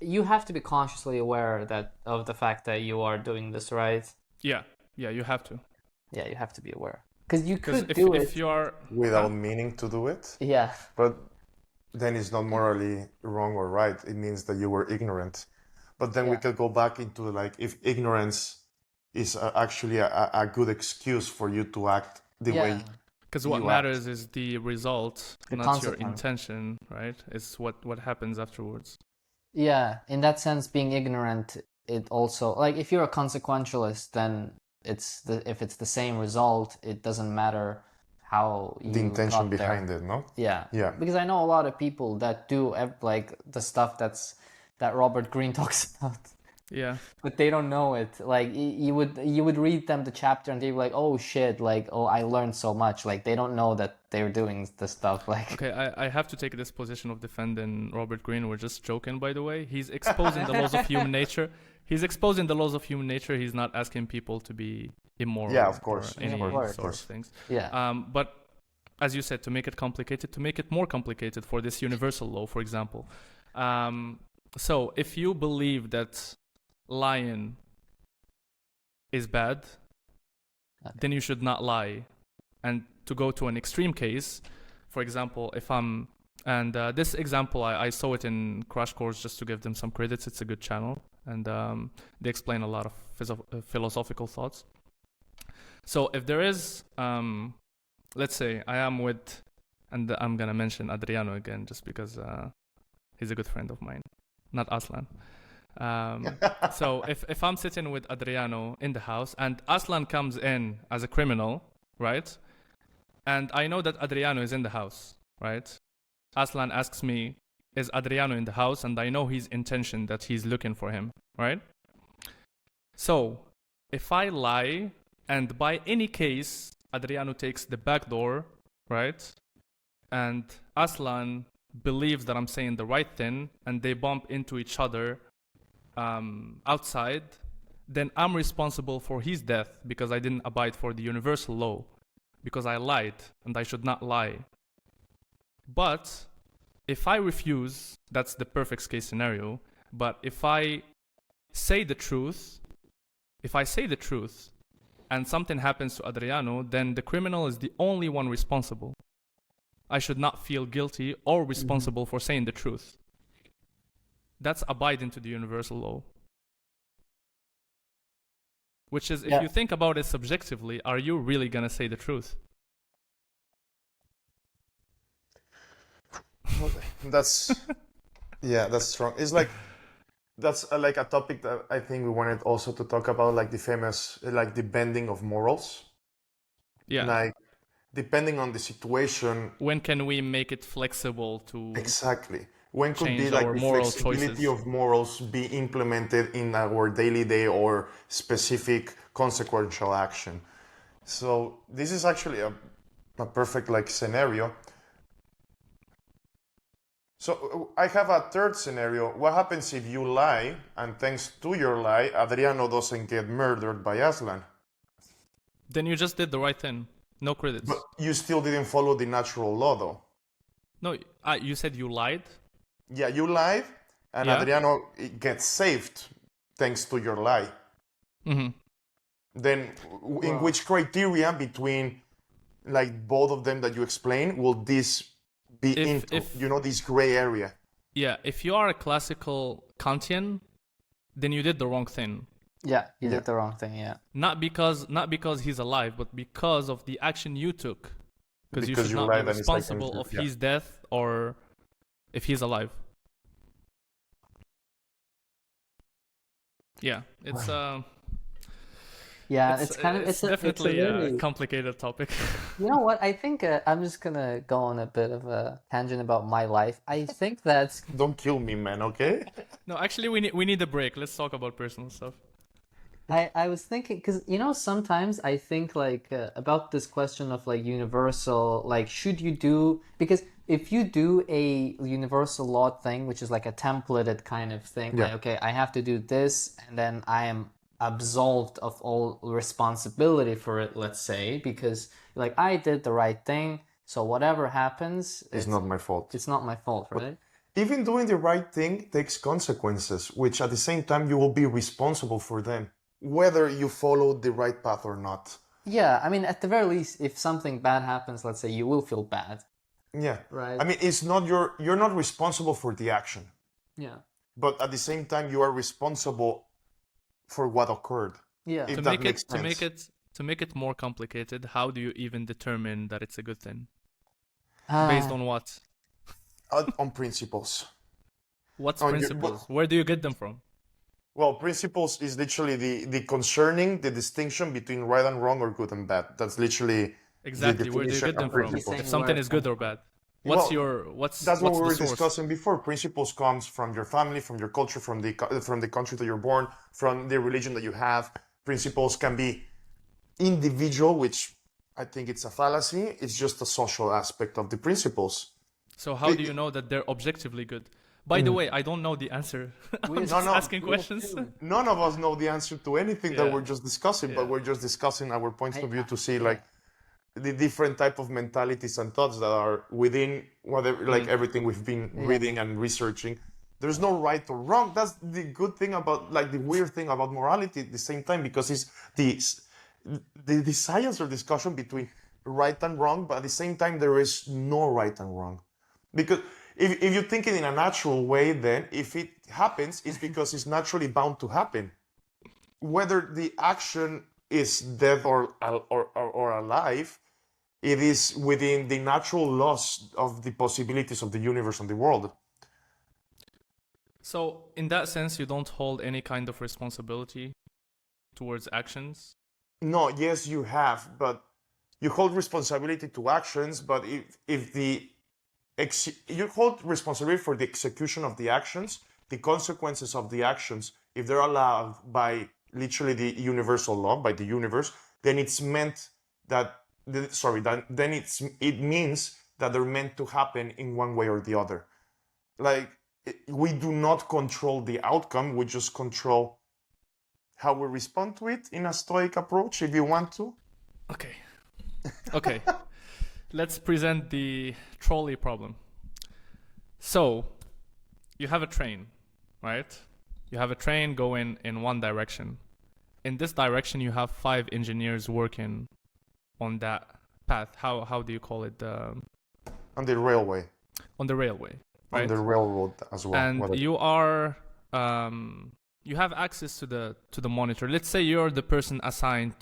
you have to be consciously aware of the fact that you are doing this, right? Yeah, you have to. Yeah, you have to be aware. Because you could do it if you are without meaning to do it. Yeah. But then it's not morally wrong or right. It means that you were ignorant. But then we could go back into like, if ignorance is actually a good excuse for you to act the way. Because what matters is the result, not your intention, right? It's what happens afterwards. Yeah, in that sense, being ignorant, it also, like, if you're a consequentialist, then if it's the same result, it doesn't matter how you the intention got behind there. it, no? Yeah. Because I know a lot of people that do like the stuff that Robert Greene talks about. Yeah. But they don't know it. Like, you would read them the chapter and they'd be like, oh shit, like, oh, I learned so much. Like, they don't know that they're doing the stuff. Like, okay, I have to take this position of defending Robert Greene. We're just joking, by the way. He's exposing the laws of human nature. He's exposing the laws of human nature. He's not asking people to be immoral. Yeah, of course. Or any sort of things. Yeah. But as you said, to make it complicated, to make it more complicated for this universal law, for example. So if you believe that lying is bad, then you should not lie. And to go to an extreme case, for example, if I'm, and this example, I saw it in Crash Course just to give them some credits. It's a good channel, and they explain a lot of philosophical thoughts. So if there is, let's say I am with, and I'm going to mention Adriano again just because he's a good friend of mine, not Aslan. So if I'm sitting with Adriano in the house and Aslan comes in as a criminal, right? And I know that Adriano is in the house, right? Aslan asks me, is Adriano in the house? And I know his intention that he's looking for him, right? So if I lie and by any case Adriano takes the back door, right? And Aslan believes that I'm saying the right thing and they bump into each other outside, then I'm responsible for his death because I didn't abide for the universal law, because I lied and I should not lie. But if I refuse, that's the perfect case scenario, but if I say the truth, and something happens to Adriano, then the criminal is the only one responsible. I should not feel guilty or responsible for saying the truth. That's abiding to the universal law. Which is, if you think about it subjectively, are you really gonna say the truth? That's strong. It's like that's like a topic that I think we wanted also to talk about, like the famous, like the bending of morals. Yeah. Like depending on the situation. When can we make it flexible to Exactly. When could be change like our the moral flexibility choices? of morals be implemented in our daily day or specific consequential action? So this is actually a perfect like scenario. So I have a third scenario. What happens if you lie, and thanks to your lie, Adriano doesn't get murdered by Aslan? Then you just did the right thing. No credits. But you still didn't follow the natural law, though. No, you said you lied? Yeah, you lied, and Yeah. Adriano gets saved thanks to your lie. Mm-hmm. Then in which criteria between like both of them that you explain will this be into, this gray area? Yeah, if you are a classical Kantian, then you did the wrong thing. Yeah, you did the wrong thing, yeah. Not because he's alive, but because of the action you took. Because you should not be responsible of his death or if he's alive. Yeah, it's it's definitely a complicated topic. You know what? I think I'm just gonna go on a bit of a tangent about my life. I think that don't kill me, man. Okay? No, actually, we need a break. Let's talk about personal stuff. I was thinking, because sometimes I think like about this question of like universal, like should you do, because if you do a universal law thing, which is like a templated kind of thing, like, okay, I have to do this, and then I am absolved of all responsibility for it, let's say, because like I did the right thing, so whatever happens, it's not my fault. It's not my fault, right? But even doing the right thing takes consequences, which at the same time you will be responsible for them, whether you follow the right path or not. Yeah, I mean, at the very least, if something bad happens, let's say, you will feel bad. Yeah. Right. I mean, it's not you're not responsible for the action. Yeah. But at the same time, you are responsible for what occurred. Yeah. If to make it more complicated, how do you even determine that it's a good thing? Based on what? On principles. What's principles? Where do you get them from? Well, principles is literally the concerning the distinction between right and wrong or good and bad. That's literally exactly where do you get them from? If something is good or bad, that's what we were discussing before. Principles comes from your family, from your culture, from the country that you're born, from the religion that you have. Principles can be individual, which I think it's a fallacy. It's just a social aspect of the principles. So how do you know that they're objectively good? By the way, I don't know the answer. I'm just asking questions. None of us know the answer to anything that we're just discussing, but we're just discussing our points of view to see like the different type of mentalities and thoughts that are within whatever, like everything we've been reading and researching. There's no right or wrong. That's the good thing about, like the weird thing about morality at the same time, because it's the science or discussion between right and wrong, but at the same time there is no right and wrong. Because if you think it in a natural way, then if it happens, it's because it's naturally bound to happen. Whether the action is dead or alive, it is within the natural laws of the possibilities of the universe and the world. So, in that sense, you don't hold any kind of responsibility towards actions? No, yes, you have, but you hold responsibility to actions, but if you hold responsibility for the execution of the actions, the consequences of the actions, if they're allowed by literally the universal law, by the universe, then it's meant that, it means that they're meant to happen in one way or the other. Like, we do not control the outcome, we just control how we respond to it in a Stoic approach, if you want to. Okay. Let's present the trolley problem. So, you have a train, right? You have a train going in one direction. In this direction, you have 5 engineers working on that path. How do you call it? On the railway. On the railway, right? On the railroad as well. And you are you have access to the monitor. Let's say you're the person assigned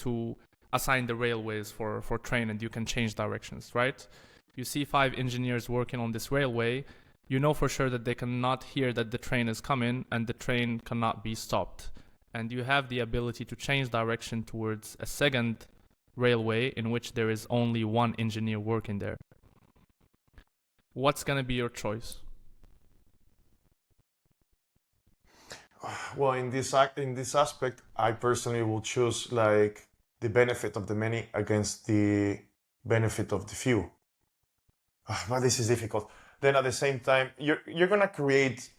the railways for train, and you can change directions, right? You see 5 engineers working on this railway. You know for sure that they cannot hear that the train is coming, and the train cannot be stopped. And you have the ability to change direction towards a second railway in which there is only 1 engineer working there. What's gonna be your choice? Well, in this aspect, I personally will choose like the benefit of the many against the benefit of the few. But this is difficult. Then at the same time, you're gonna create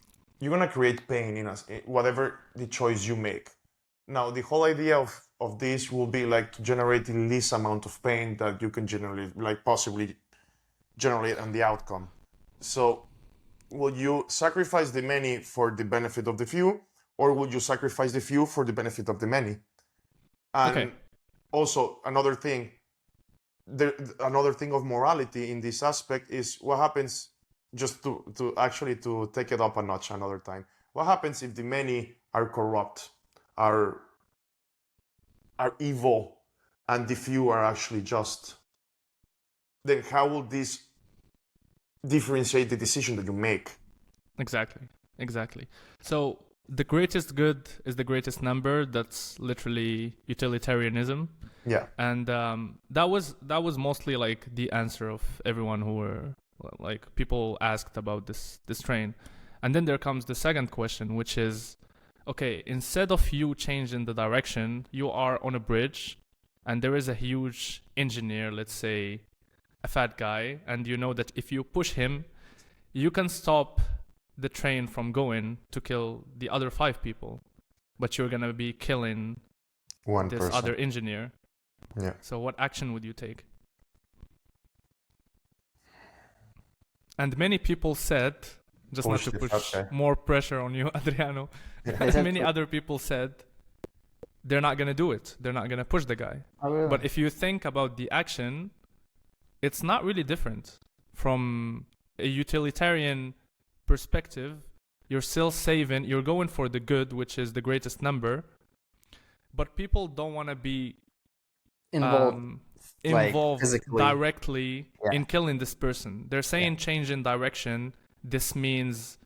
pain in us, whatever the choice you make. Now, the whole idea of this will be like to generate the least amount of pain that you can possibly generate on the outcome. So, will you sacrifice the many for the benefit of the few, or would you sacrifice the few for the benefit of the many? And also, another thing of morality in this aspect is what happens, just to take it up a notch another time. What happens if the many are corrupt, are evil, and the few are actually just? Then how will this differentiate the decision that you make? Exactly. So the greatest good is the greatest number. That's literally utilitarianism. Yeah. And that was mostly like the answer of everyone who were like people asked about this train. And then there comes the second question, which is, okay, instead of you changing the direction, you are on a bridge and there is a huge engineer, let's say a fat guy, and you know that if you push him, you can stop the train from going to kill the other 5 people, but you're gonna be killing this person. Other engineer. Yeah. So what action would you take? And many people said, just not to push more pressure on you, Adriano, many other people said they're not gonna do it. They're not gonna push the guy. Oh, really? But if you think about the action, it's not really different. From a utilitarian perspective, you're still saving, you're going for the good, which is the greatest number, but people don't want to be involved directly in killing this person. They're saying change in direction. This means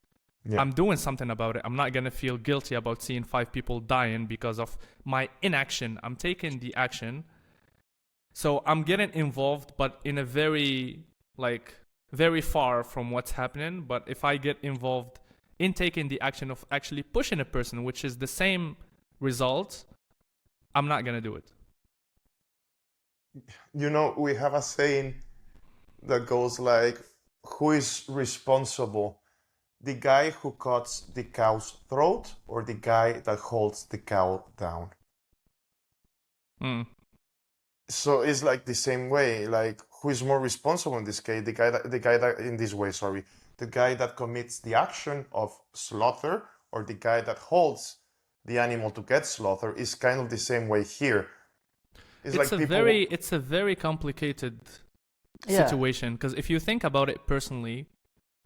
I'm doing something about it. I'm not going to feel guilty about seeing 5 people dying because of my inaction. I'm taking the action. So I'm getting involved, but in a very far from what's happening. But if I get involved in taking the action of actually pushing a person, which is the same result, I'm not going to do it. You know, we have a saying that goes like, who is responsible? The guy who cuts the cow's throat or the guy that holds the cow down? So it's like the same way, like who is more responsible in this case? The guy that commits the action of slaughter, or the guy that holds the animal to get slaughtered, is kind of the same way here. It's a very complicated situation, because if you think about it personally,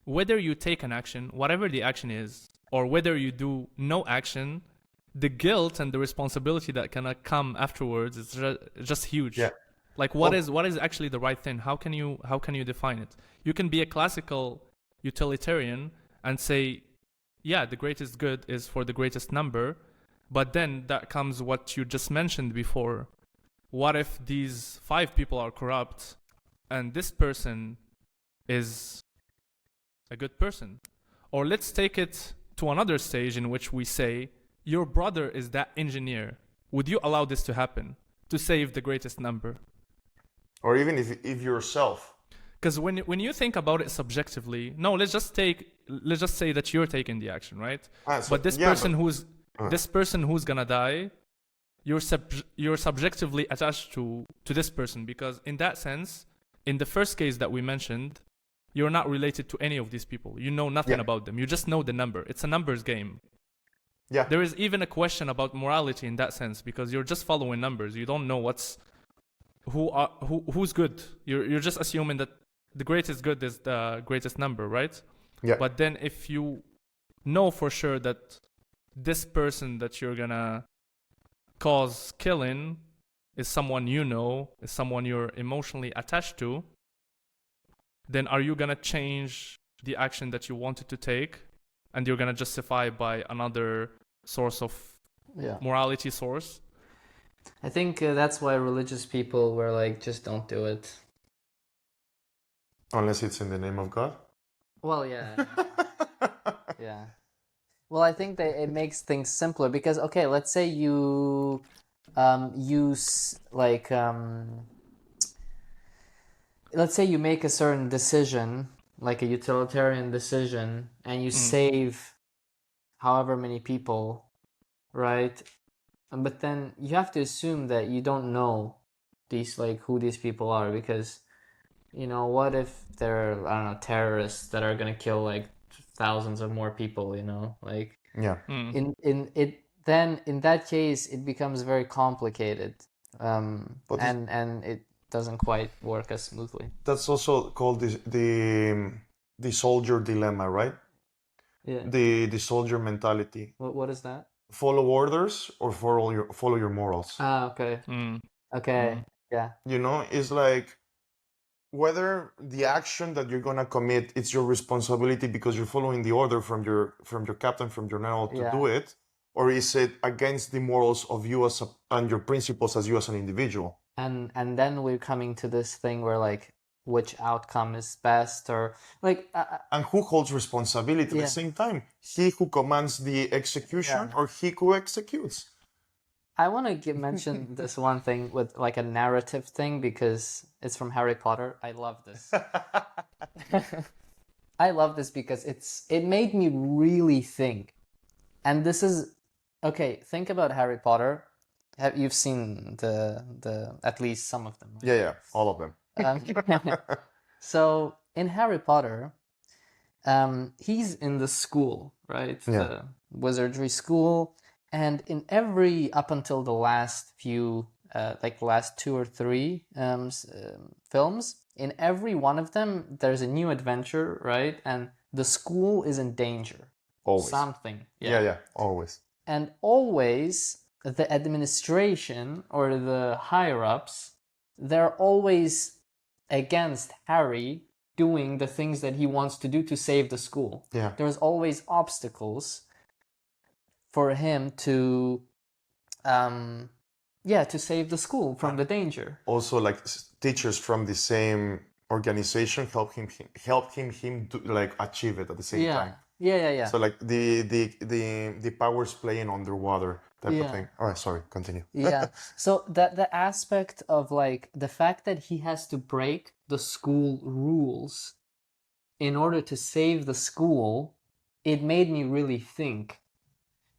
whether you take an action, whatever the action is, or whether you do no action, the guilt and the responsibility that can come afterwards is just huge. Yeah. Like what is actually the right thing? How can you define it? You can be a classical utilitarian and say, yeah, the greatest good is for the greatest number, but then that comes what you just mentioned before. What if these 5 people are corrupt and this person is a good person? Or let's take it to another stage in which we say, your brother is that engineer. Would you allow this to happen to save the greatest number? Or even if yourself. Because when you think about it subjectively, no, let's just say that you're taking the action, right? But this person who's gonna die, you're subjectively attached to this person, because in that sense, in the first case that we mentioned, you're not related to any of these people. You know nothing about them. You just know the number. It's a numbers game. Yeah. There is even a question about morality in that sense, because you're just following numbers. You don't know who's good. You're just assuming that the greatest good is the greatest number, right? Yeah. But then if you know for sure that this person that you're gonna cause killing is someone you know, is someone you're emotionally attached to, then are you gonna change the action that you wanted to take, and you're gonna justify by another source of morality source? I think that's why religious people were like, just don't do it. Unless it's in the name of God. Well, yeah. Yeah. Well, I think that it makes things simpler because, okay, let's say you use let's say you make a certain decision, like a utilitarian decision, and you save however many people, right? But then you have to assume that you don't know these, like, who these people are, because, you know, what if they're, I don't know, terrorists that are gonna kill like thousands of more people, you know, like in that case it becomes very complicated, and it doesn't quite work as smoothly. That's also called the soldier dilemma, right? Yeah. The soldier mentality. What is that? Follow orders or follow your morals. Okay. Okay. Yeah. You know, it's like whether the action that you're gonna commit, it's your responsibility because you're following the order from your captain, from your general to do it, or is it against the morals of you and your principles as you as an individual? And then we're coming to this thing where, like, which outcome is best, or like and who holds responsibility at the same time, he who commands the execution or he who executes. I want to mention this one thing with like a narrative thing because it's from Harry Potter. I love this. I love this because it made me really think. And this is okay, think about Harry Potter. You've seen the at least some of them, right? Yeah, all of them. So in Harry Potter, he's in the school, right? The wizardry school. And in every, up until the last few, like the last 2 or 3 films, in every one of them, there's a new adventure, right? And the school is in danger. Always. Something. Yeah, always. And always the administration or the higher-ups, they're always against Harry doing the things that he wants to do to save the school. Yeah. There's always obstacles for him to save the school from the danger. Also, like teachers from the same organization help him to like achieve it at the same time. Yeah. So like the powers playing underwater type of thing. Oh, sorry, continue. Yeah. So the aspect of like the fact that he has to break the school rules in order to save the school, it made me really think.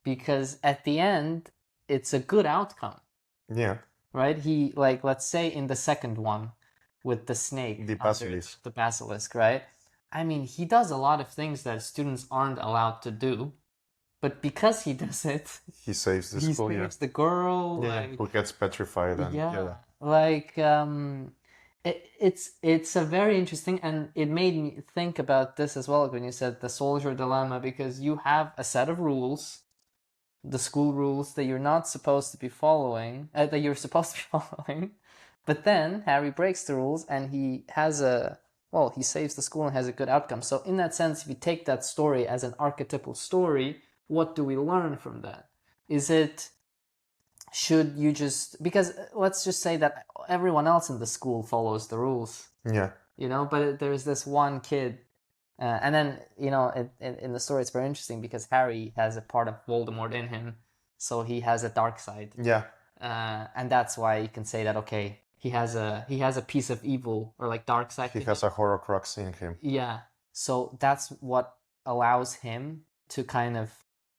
Because at the end, it's a good outcome. Yeah. Right? He, like, let's say in the second one with the snake. The basilisk. The basilisk, right? I mean, he does a lot of things that students aren't allowed to do. But because he does it, he saves the school. He saves the girl. Yeah, like, who gets petrified. And, like, it's a very interesting, and it made me think about this as well when you said the soldier dilemma, because you have a set of rules, the school rules that you're not supposed to be following, that you're supposed to be following, but then Harry breaks the rules and he saves the school and has a good outcome. So in that sense, if you take that story as an archetypal story, what do we learn from that? Should you just, because let's just say that everyone else in the school follows the rules. Yeah. You know, but there's this one kid. And then, you know, in the story, it's very interesting because Harry has a part of Voldemort in him. So he has a dark side. Yeah. And that's why you can say that, okay, he has a piece of evil or like dark side. He has a Horcrux in him. Yeah. So that's what allows him to kind of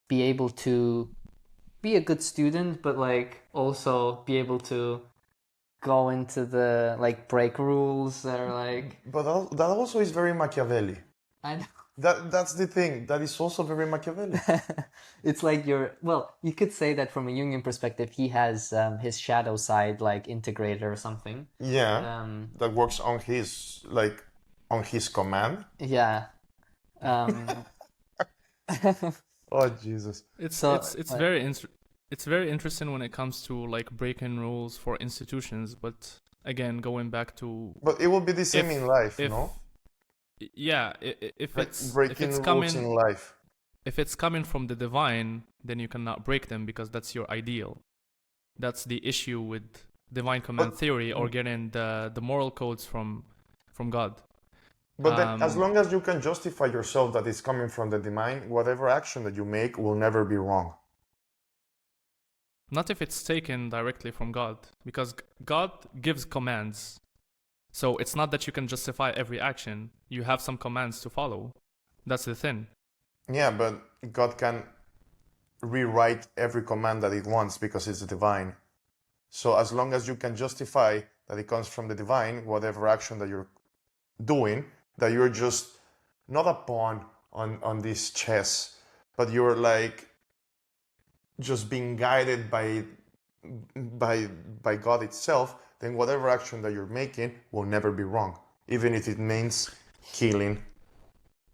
be able to be a good student, but like also be able to go into the like break rules that are like But that also is very Machiavelli. I know. That's the thing. That is also very Machiavelli. It's like you could say that from a Jungian perspective, he has his shadow side like integrated or something. Yeah, that works on his command. Yeah. Um, Oh Jesus! It's so it's very interesting when it comes to like breaking rules for institutions, but again, going back to But it will be the same in life, if no? yeah, if Like it's breaking rules in life. if it's coming from the divine, then you cannot break them because that's your ideal. That's the issue with divine command theory or getting the moral codes from God. But then, as long as you can justify yourself that it's coming from the divine, whatever action that you make will never be wrong. Not if it's taken directly from God, because God gives commands. So it's not that you can justify every action. You have some commands to follow. That's the thing. Yeah, but God can rewrite every command that it wants because it's divine. So as long as you can justify that it comes from the divine, whatever action that you're doing, that you're just not a pawn on this chess, but you're like just being guided by God itself, then whatever action that you're making will never be wrong, even if it means killing.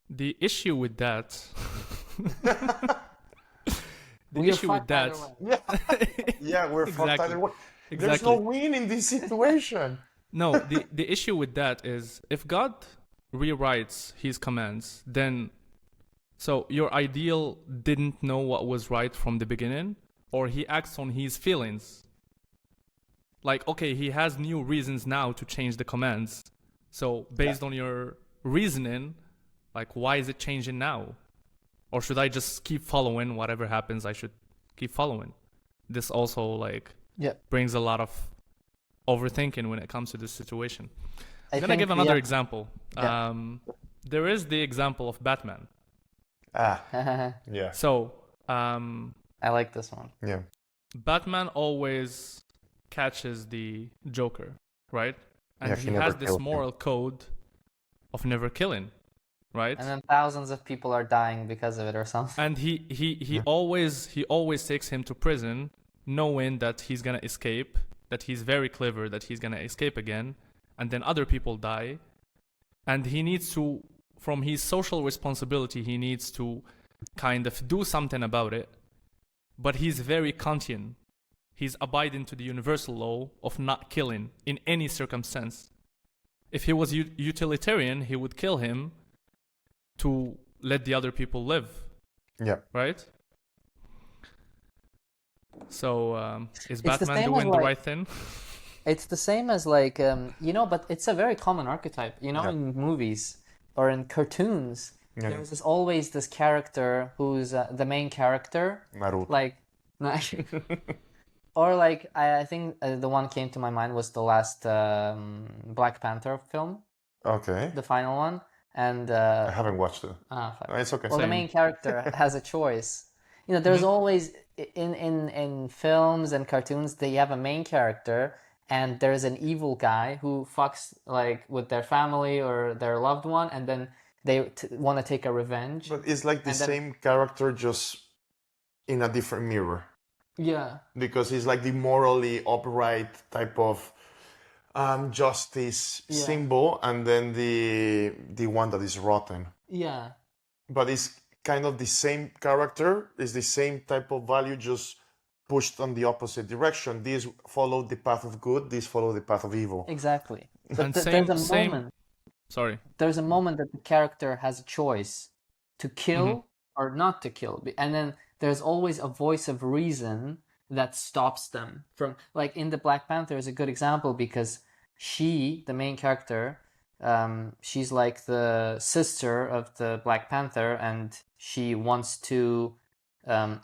The issue with that we're issue with fucked either that way. Yeah, we're fucked Exactly. either way. There's Exactly. no win in this situation. No, the issue with that is if God rewrites his commands, then so your ideal didn't know what was right from the beginning, or he acts on his feelings. Like, okay, he has new reasons now to change the commands. So based on your reasoning, like, why is it changing now? Or should I just keep following whatever happens? I should keep following. This also like brings a lot of overthinking when it comes to this situation. I'm gonna give another example. Yeah. There is the example of Batman. Yeah. So I like this one. Yeah. Batman always catches the Joker, right? And Yeah, he never has this killed him. moral code of never killing, right? And then thousands of people are dying because of it or something. And he always takes him to prison, knowing that he's gonna escape, that he's very clever, that he's gonna escape again, and then other people die, and he needs to, from his social responsibility, he needs to kind of do something about it, but he's very Kantian. He's abiding to the universal law of not killing in any circumstance. If he was utilitarian, he would kill him to let the other people live. Yeah. Right? So, is It's the Batman same doing as, the like- right thing? It's the same as like but it's a very common archetype. Yeah. In movies or in cartoons, Yeah. there's always this character who's the main character, Naruto. like, or like I think the one came to my mind was the last Black Panther film, Okay. the final one, and I haven't watched it. fuck. No, it's okay. Well, the Same. main character has a choice. There's always in films and cartoons they have a main character and there's an evil guy who fucks like with their family or their loved one, and then they want to take a revenge. But it's like the And then- same character, just in a different mirror. Yeah, Because he's like the morally upright type of justice Yeah. symbol, and then the one that is rotten. yeah, But it's kind of the same character, is the same type of value, just pushed on the opposite direction. These follow the path of good, these follow the path of evil. exactly. But And there's a same- moment. Sorry. There's a moment that the character has a choice to kill or not to kill, and then there's always a voice of reason that stops them from, like in the Black Panther is a good example because she, the main character, she's like the sister of the Black Panther, and she wants to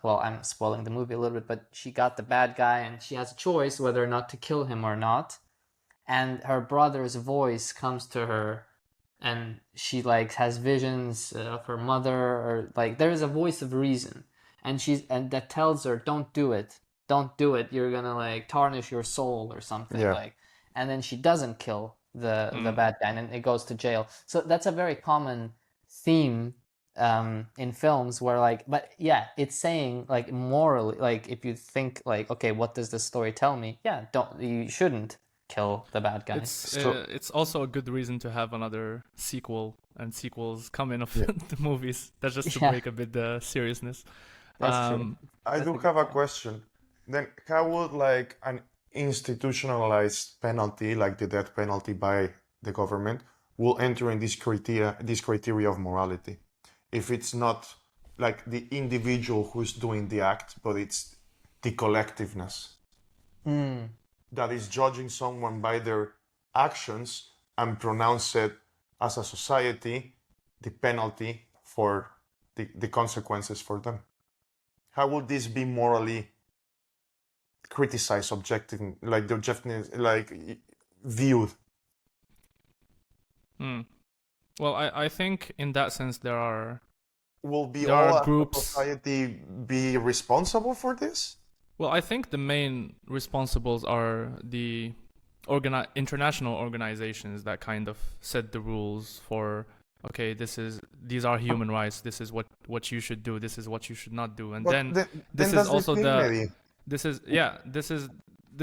well, I'm spoiling the movie a little bit, but she got the bad guy and she has a choice whether or not to kill him or not, and her brother's voice comes to her and she like has visions of her mother, or like there is a voice of reason, and that tells her, don't do it, you're gonna like tarnish your soul or something. Like, and then she doesn't kill the bad guy, and it goes to jail. So that's a very common theme in films where like, but yeah, it's saying like morally, like if you think like, okay, what does this story tell me? Yeah, you shouldn't kill the bad guy. It's also a good reason to have another sequel and sequels come in of the movies. That's just to break a bit the seriousness. That's true. I do have a question. Then how would like an institutionalized penalty, like the death penalty by the government, will enter in this criteria of morality? If it's not like the individual who's doing the act, but it's the collectiveness that is judging someone by their actions and pronounce it as a society the penalty for the consequences for them. How would this be morally criticized, viewed? Well, I think in that sense there are groups. Society be responsible for this? Well, I think the main responsibles are the international organizations that kind of set the rules for, okay, these are human rights, this is what you should do, this is what you should not do, and this is also this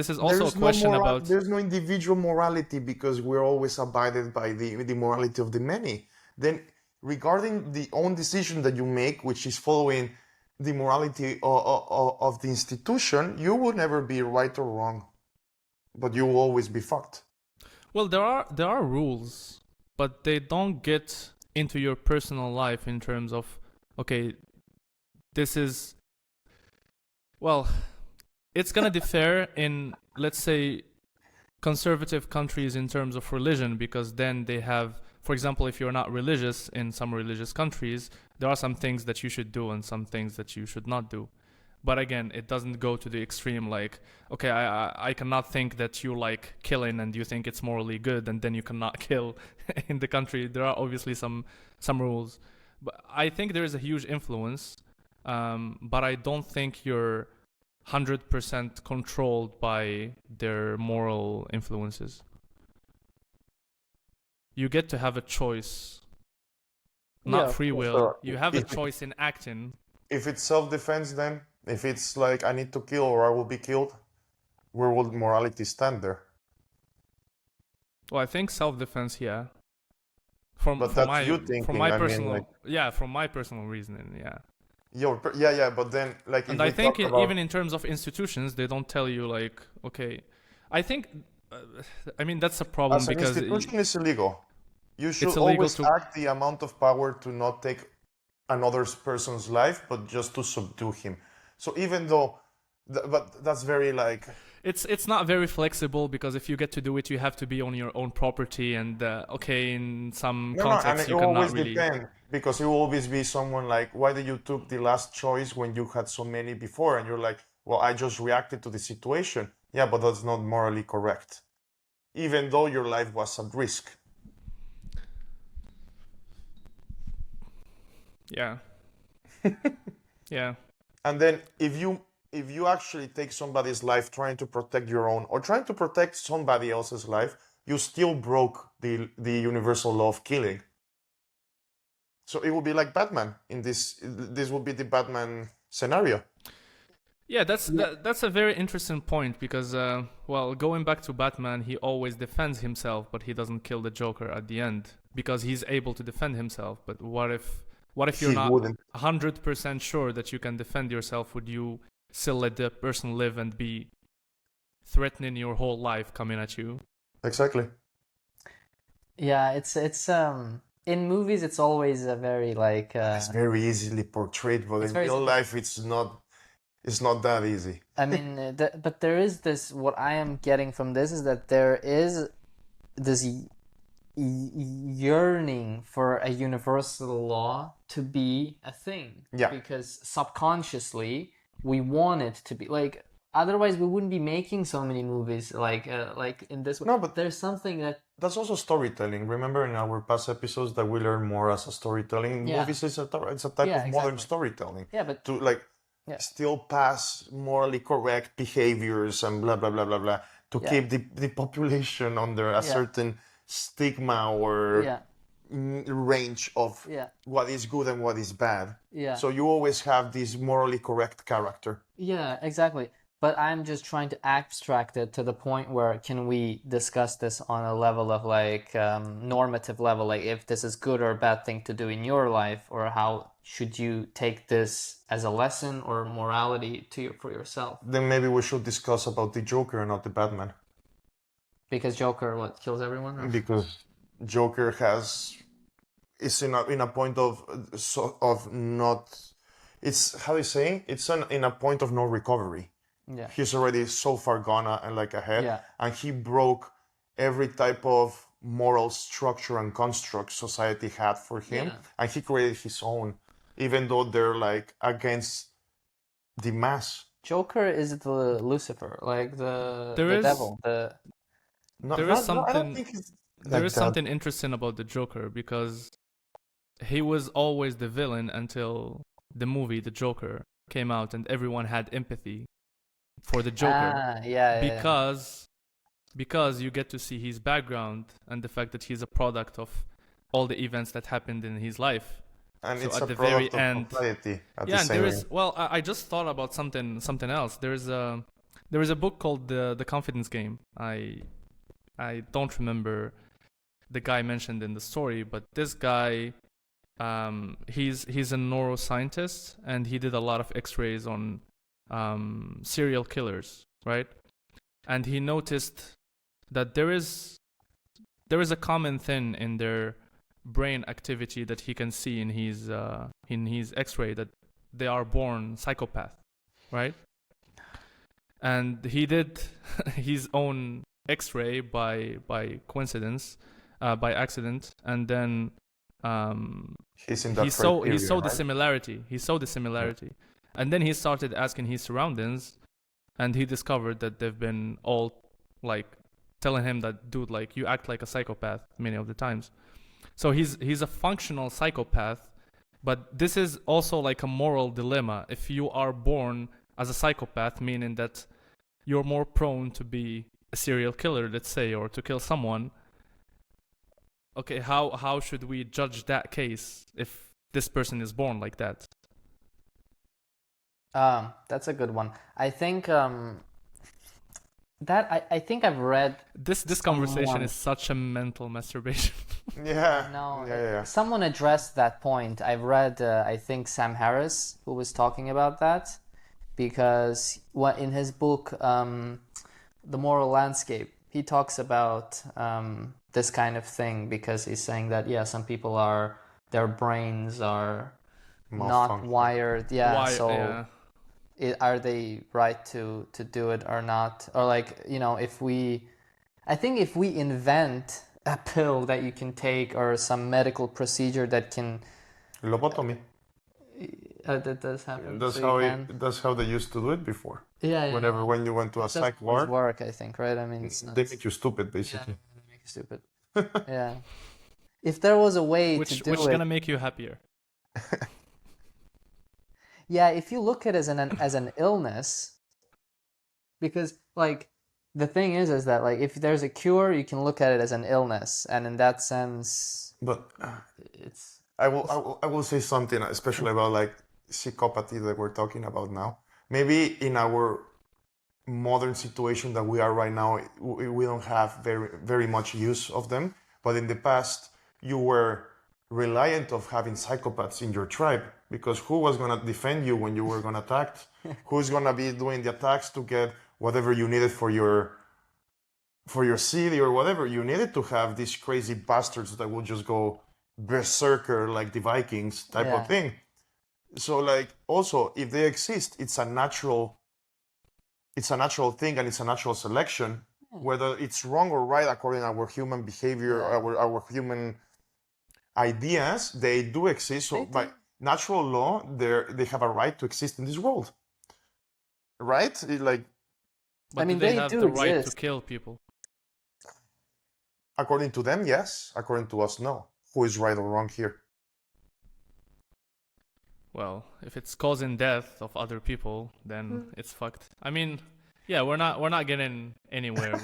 is also a question about... There's no individual morality because we're always abided by the morality of the many. Then regarding the own decision that you make, which is following the morality of the institution, you will never be right or wrong, but you will always be fucked. Well, there are rules, but they don't get into your personal life in terms of, okay, this is... Well, it's gonna differ in, let's say, conservative countries in terms of religion, because then they have, for example, if you're not religious in some religious countries, there are some things that you should do and some things that you should not do. But again, it doesn't go to the extreme, like, okay, I cannot think that you like killing and you think it's morally good, and then you cannot kill in the country. There are obviously some rules. But I think there is a huge influence, but I don't think you're 100% controlled by their moral influences. You get to have a choice, not free will. Sure. You have a choice in acting. If it's self-defense, then if it's like I need to kill or I will be killed, where will morality stand there? Well, I think self-defense, yeah. From my personal reasoning, yeah. But then, like, and I think even in terms of institutions, they don't tell you, like, okay. I think, I mean, that's a problem as because an institution is illegal. You should always act the amount of power to not take another person's life, but just to subdue him. So even though, but that's very like... It's not very flexible, because if you get to do it, you have to be on your own property, and okay, in some contexts you cannot really... depend, because you will always be someone like, why did you took the last choice when you had so many before? And you're like, well, I just reacted to the situation. Yeah, but that's not morally correct, even though your life was at risk. Yeah. Yeah. And then if you actually take somebody's life trying to protect your own or trying to protect somebody else's life, you still broke the universal law of killing. So it would be like Batman in this would be the Batman scenario. Yeah, that's a very interesting point, because well, going back to Batman, he always defends himself, but he doesn't kill the Joker at the end because he's able to defend himself. But what if you're not 100% sure that you can defend yourself? Would you still let the person live and be threatening your whole life coming at you? Exactly. Yeah, it's in movies it's always a very like it's very easily portrayed, but in real life it's not that easy. I mean, but there is this, what I am getting from this is that there is this yearning for a universal law to be a thing. Yeah. Because subconsciously we want it to be like, otherwise we wouldn't be making so many movies like in this way. No, but there's something that's also storytelling. Remember in our past episodes that we learn more as a storytelling. Yeah. Movies it's a type of modern storytelling. Yeah, but to like Yeah. still pass morally correct behaviors and blah blah blah blah blah to Yeah. keep the population under a Yeah. certain stigma or Yeah. range of Yeah. what is good and what is bad. Yeah. So you always have this morally correct character. Yeah, exactly. But I'm just trying to abstract it to the point where can we discuss this on a level of like normative level, like if this is good or a bad thing to do in your life, or how should you take this as a lesson or morality for yourself? Then maybe we should discuss about the Joker and not the Batman. Because Joker, what, kills everyone? Or? Because Joker is in a point of not. It's how you say it's in a point of no recovery. Yeah. He's already so far gone and like ahead, Yeah. and he broke every type of moral structure and construct society had for him, Yeah. and he created his own, even though they're like against the mass. Joker is the Lucifer, like the devil. No, There no, is no, I don't something think it's there like is that. something interesting about the Joker because he was always the villain until the movie The Joker came out and everyone had empathy for the Joker because you get to see his background and the fact that he's a product of all the events that happened in his life. And So it's at a the product very of end, society at the yeah, and same there time. is. Well, I just thought about something else. There is a book called the Confidence Game. I don't remember the guy mentioned in the story, but this guy, he's a neuroscientist and he did a lot of X-rays on serial killers, right? And he noticed that there is a common thing in their brain activity that he can see in his X-ray, that they are born psychopath, right? And he did his own X-ray by coincidence, by accident, and then He's in that he saw criteria, the right? similarity. He saw the similarity, and then he started asking his surroundings, and he discovered that they've been all like telling him that, dude, like you act like a psychopath many of the times. So he's a functional psychopath, but this is also like a moral dilemma. If you are born as a psychopath, meaning that you're more prone to be a serial killer, let's say, or to kill someone. Okay, how should we judge that case if this person is born like that? That's a good one. I think I think I've read This conversation is such a mental masturbation. Yeah. no Yeah. someone addressed that point. I've read I think Sam Harris who was talking about that, because in his book The Moral Landscape, he talks about this kind of thing, because he's saying that some people their brains are not Malfunction. wired. Are they right to do it or not? Or like, I think if we invent a pill that you can take or some medical procedure that can Lobotomy. that does happen. That's how they used to do it before. Yeah. When you went to a psych ward, ward, I think, right? I mean, it's not, they make you stupid, basically. they make you stupid. Yeah. If there was a way to do which it, gonna make you happier? yeah, if you look at it as an illness, because like the thing is that like if there's a cure, you can look at it as an illness, and in that sense, But it's I will say something, especially about like psychopathy that we're talking about now. Maybe in our modern situation that we are right now, we don't have very much use of them. But in the past, you were reliant of having psychopaths in your tribe, because who was gonna defend you when you were gonna attack? Who's gonna be doing the attacks to get whatever you needed for your city or whatever? You needed to have these crazy bastards that will just go berserker like the Vikings type of thing. So like also if they exist, it's a natural thing and it's a natural selection. Whether it's wrong or right according to our human behavior, our human ideas, they do exist. So by natural law, they have a right to exist in this world, right? But I mean, they have do the right exist. to kill people. According to them, yes. According to us, no. Who is right or wrong here? well, if it's causing death of other people, then it's fucked. I mean, yeah, we're not getting anywhere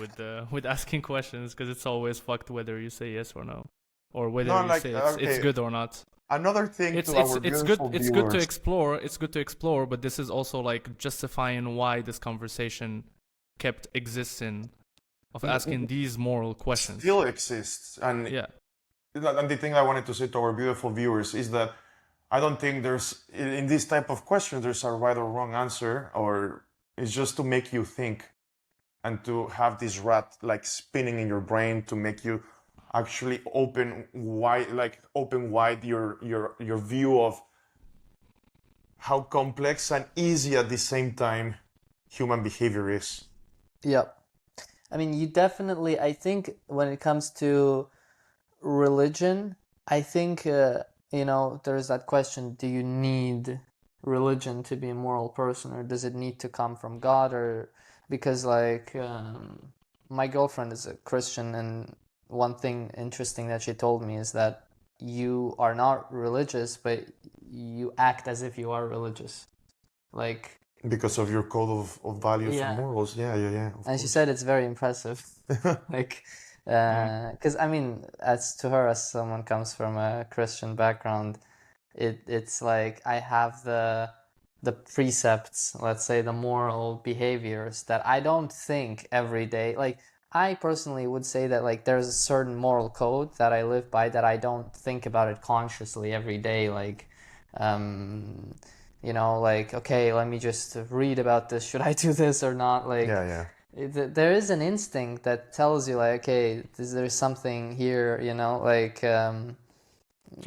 with asking questions, because it's always fucked whether you say yes or no, or whether No, you like say it's okay. good or not. Another thing It's to it's our it's good beautiful it's good to viewers. explore. It's good to explore, but this is also like justifying why this conversation kept existing, of asking these moral questions. Still exists, and Yeah. the thing I wanted to say to our beautiful viewers is that I don't think there's in this type of question there's a right or wrong answer, or it's just to make you think and to have this rat like spinning in your brain to make you actually open wide your view of how complex and easy at the same time human behavior is. Yep. I mean, you definitely, I think when it comes to religion, I think, there's that question, do you need religion to be a moral person, or does it need to come from God? Or because, like, my girlfriend is a Christian, and one thing interesting that she told me is that you are not religious, but you act as if you are religious. Like, Because of your code of values and yeah. morals. Yeah, of And she course. said it's very impressive. Like, because I mean, as to her, as someone comes from a Christian background, it's like I have the precepts, let's say the moral behaviors that I don't think every day. Like, I personally would say that like there's a certain moral code that I live by that I don't think about it consciously every day. Like, um, like, okay, let me just read about this. Should I do this or not? Like, Yeah. there is an instinct that tells you like, okay, there's something here, like,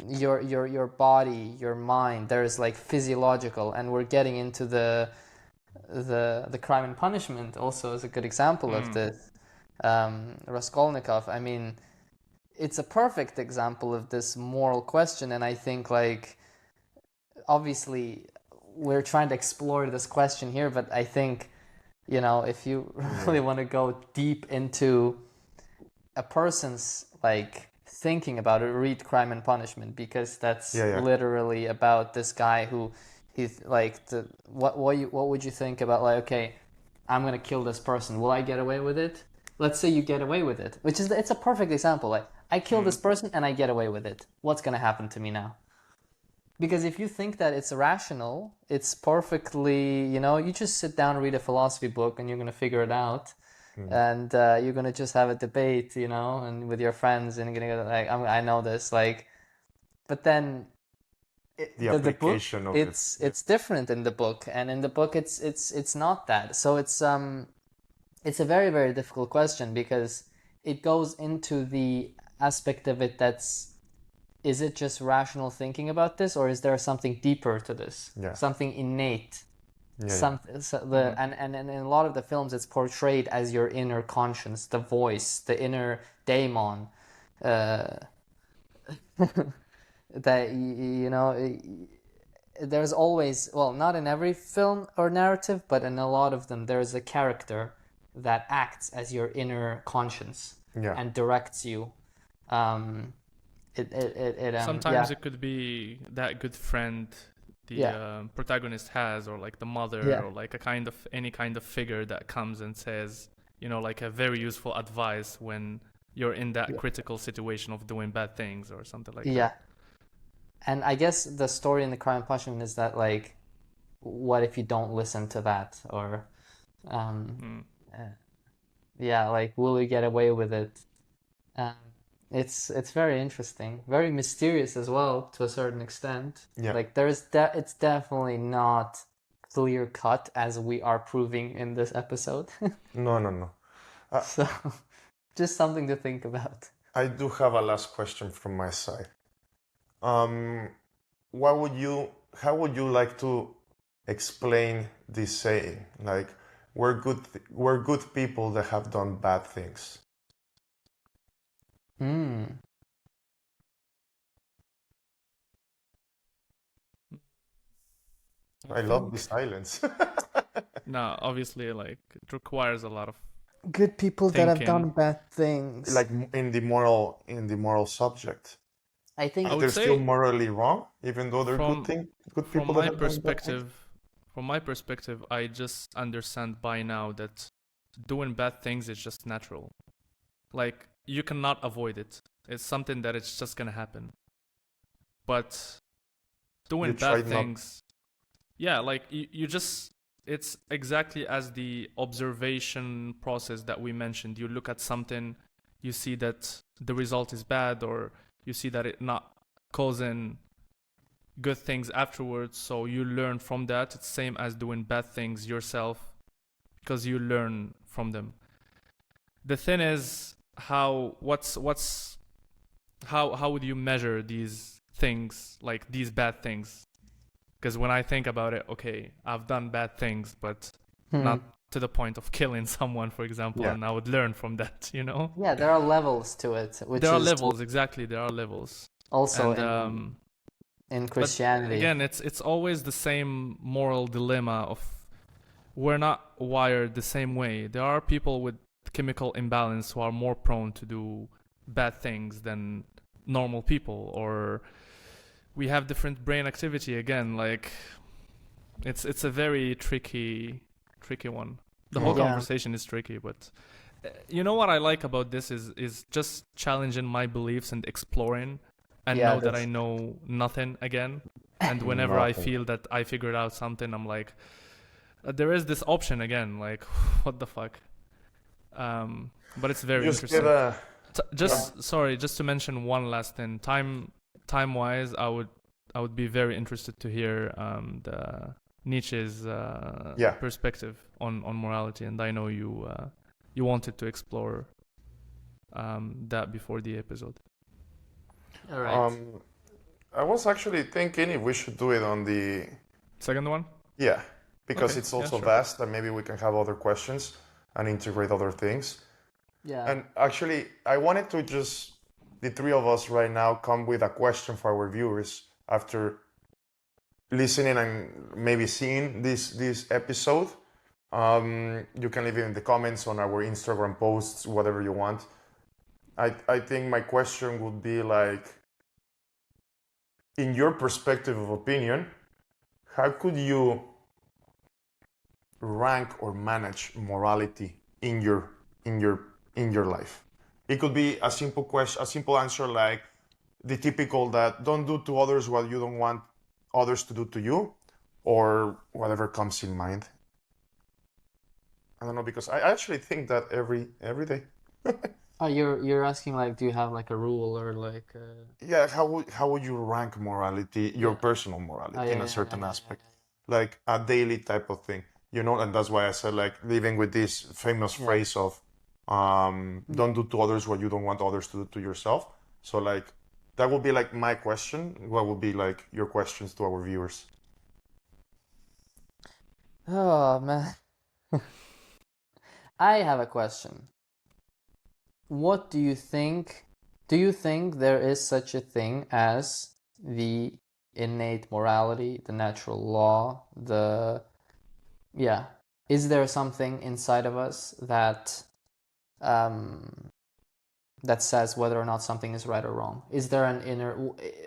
your body, your mind, there's like physiological, and we're getting into the Crime and Punishment also is a good example of this. Raskolnikov, I mean, it's a perfect example of this moral question, and I think like obviously we're trying to explore this question here, but I think if you really want to go deep into a person's like thinking about it, read Crime and Punishment, because that's literally about this guy who he's like what would you think about, like, okay, I'm gonna kill this person, will I get away with it? Let's say you get away with it, which is it's a perfect example. Like, I kill this person and I get away with it. What's gonna happen to me now? Because if you think that it's rational, it's perfectly, you just sit down and read a philosophy book and you're going to figure it out. And you're going to just have a debate, and with your friends, and you're going to go like, I know this, like, but then The book, application of it's different in the book, and in the book it's not that. So it's a very, very difficult question, because it goes into the aspect of it that's, is it just rational thinking about this, or is there something deeper to this? Yeah. Something innate. Yeah. And in a lot of the films, it's portrayed as your inner conscience, the voice, the inner daemon. That there's always, well, not in every film or narrative, but in a lot of them, there's a character that acts as your inner conscience and directs you. Sometimes it could be that good friend the protagonist has, or like the mother, or like any kind of figure that comes and says, like a very useful advice when you're in that critical situation of doing bad things or something like that. Yeah. And I guess the story in the Crime and Punishment is that, like, what if you don't listen to that? Or like, will you get away with it? It's very interesting, very mysterious as well, to a certain extent. Yeah. Like, it's definitely not clear cut, as we are proving in this episode. No. So, just something to think about. I do have a last question from my side. How would you like to explain this saying? Like, we're good people that have done bad things. I love the silence. No, obviously, like, it requires a lot of good people thinking. that have done bad things. Like in the moral subject. I think I would They're still say morally wrong, even though they're from good from people that my have done bad things. perspective, I just understand by now that doing bad things is just natural. Like you cannot avoid it. It's something that it's just gonna happen. But You doing bad tried not. things, yeah, like you just, it's exactly as the observation process that we mentioned. You look at something, you see that the result is bad, or you see that it not causing good things afterwards, so you learn from that. It's same as doing bad things yourself, because you learn from them. The thing is, how would you measure these things, like these bad things? Because when I think about it, okay, I've done bad things, but not to the point of killing someone, for example, Yeah. and I would learn from that, you know? Yeah, there are levels to it, which There are is levels, exactly. There are levels, also and in but Christianity. again, it's always the same moral dilemma of we're not wired the same way. There are people with chemical imbalance who are more prone to do bad things than normal people, or we have different brain activity. Again, like it's a very tricky one. The whole Yeah. conversation is tricky, but you know what I like about this is just challenging my beliefs and exploring, and Yeah, know that I that's know nothing again. And whenever I Nothing. feel that I figured out something, I'm like, there is this option again. Like, what the fuck? But it's very Just get interesting. a. Just to mention one last thing. Time wise, I would be very interested to hear the Nietzsche's Yeah. perspective on morality, and I know you wanted to explore that before the episode. all right. I was actually thinking if we should do it on the. Second one? Yeah, because Okay, it's yeah, also sure. vast and maybe we can have other questions and integrate other things. Yeah. And actually, I wanted to just, the three of us right now, come with a question for our viewers after listening and maybe seeing this episode. You can leave it in the comments on our Instagram posts, whatever you want. I think my question would be like, in your perspective of opinion, how could you rank or manage morality in your life? It could be a simple question, a simple answer like the typical that don't do to others what you don't want others to do to you, or whatever comes in mind. I don't know, because I actually think that every day. Oh, you're asking like, do you have like a rule or like? Yeah, how would you rank morality, your Yeah. personal Oh, morality yeah, in a yeah, certain yeah, aspect, like a daily type of thing, and that's why I said like living with this famous yeah. phrase of don't do to others what you don't want others to do to yourself. So like that would be like my question. What would be like your questions to our viewers? Oh man, I have a question. What do you think? Do you think there is such a thing as the innate morality, the natural law, yeah. Is there something inside of us um, that says whether or not something is right or wrong? Is there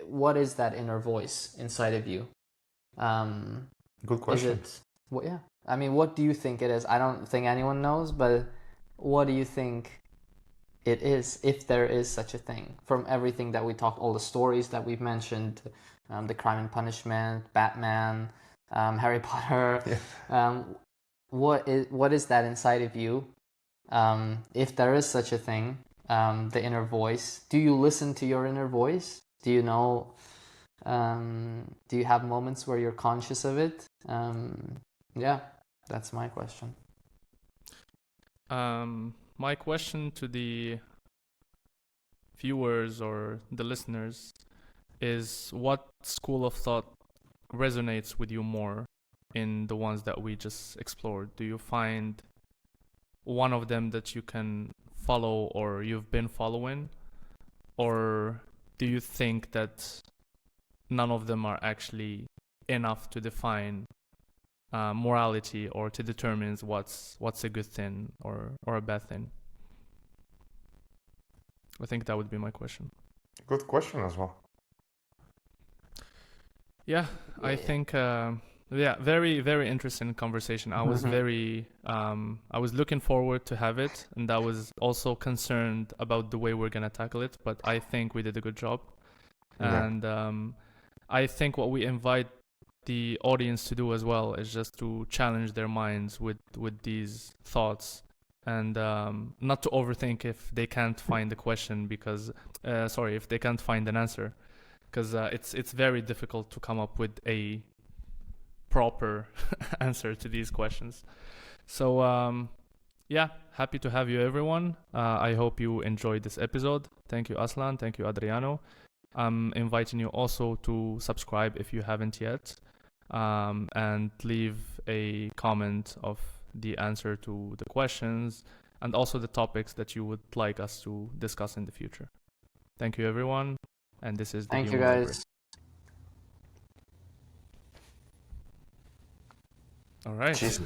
what is that inner voice inside of you? Um, Good is question. it, well, yeah. I mean, what do you think it is? I don't think anyone knows, but what do you think it is, if there is such a thing? From everything that we talked, all the stories that we've mentioned, the Crime and Punishment, Batman, Harry Potter, Yeah. what is that inside of you? If there is such a thing, the inner voice. Do you listen to your inner voice? Do you know? Do you have moments where you're conscious of it? Yeah, that's my question. My question to the viewers or the listeners is, what school of thought resonates with you more in the ones that we just explored? Do you find one of them that you can follow or you've been following? Or do you think that none of them are actually enough to define morality or to determine what's a good thing or a bad thing? I think that would be my question. Good question as well. Yeah, I think very very interesting conversation. I was I was looking forward to have it, and I was also concerned about the way we're gonna tackle it. But I think we did a good job, and I think what we invite the audience to do as well is just to challenge their minds with these thoughts, and not to overthink if they can't find the question because if they can't find an answer, because it's very difficult to come up with a proper answer to these questions. So yeah, happy to have you, everyone. I hope you enjoyed this episode. Thank you, Aslan. Thank you, Adriano. I'm inviting you also to subscribe if you haven't yet, and leave a comment of the answer to the questions and also the topics that you would like us to discuss in the future. Thank you, everyone. And this is the Thank you, Human Library. guys. All right. Jeez.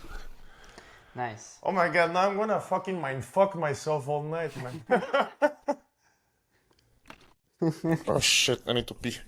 Nice. Oh my god, now I'm gonna fucking mind fuck myself all night, man. Oh shit, I need to pee.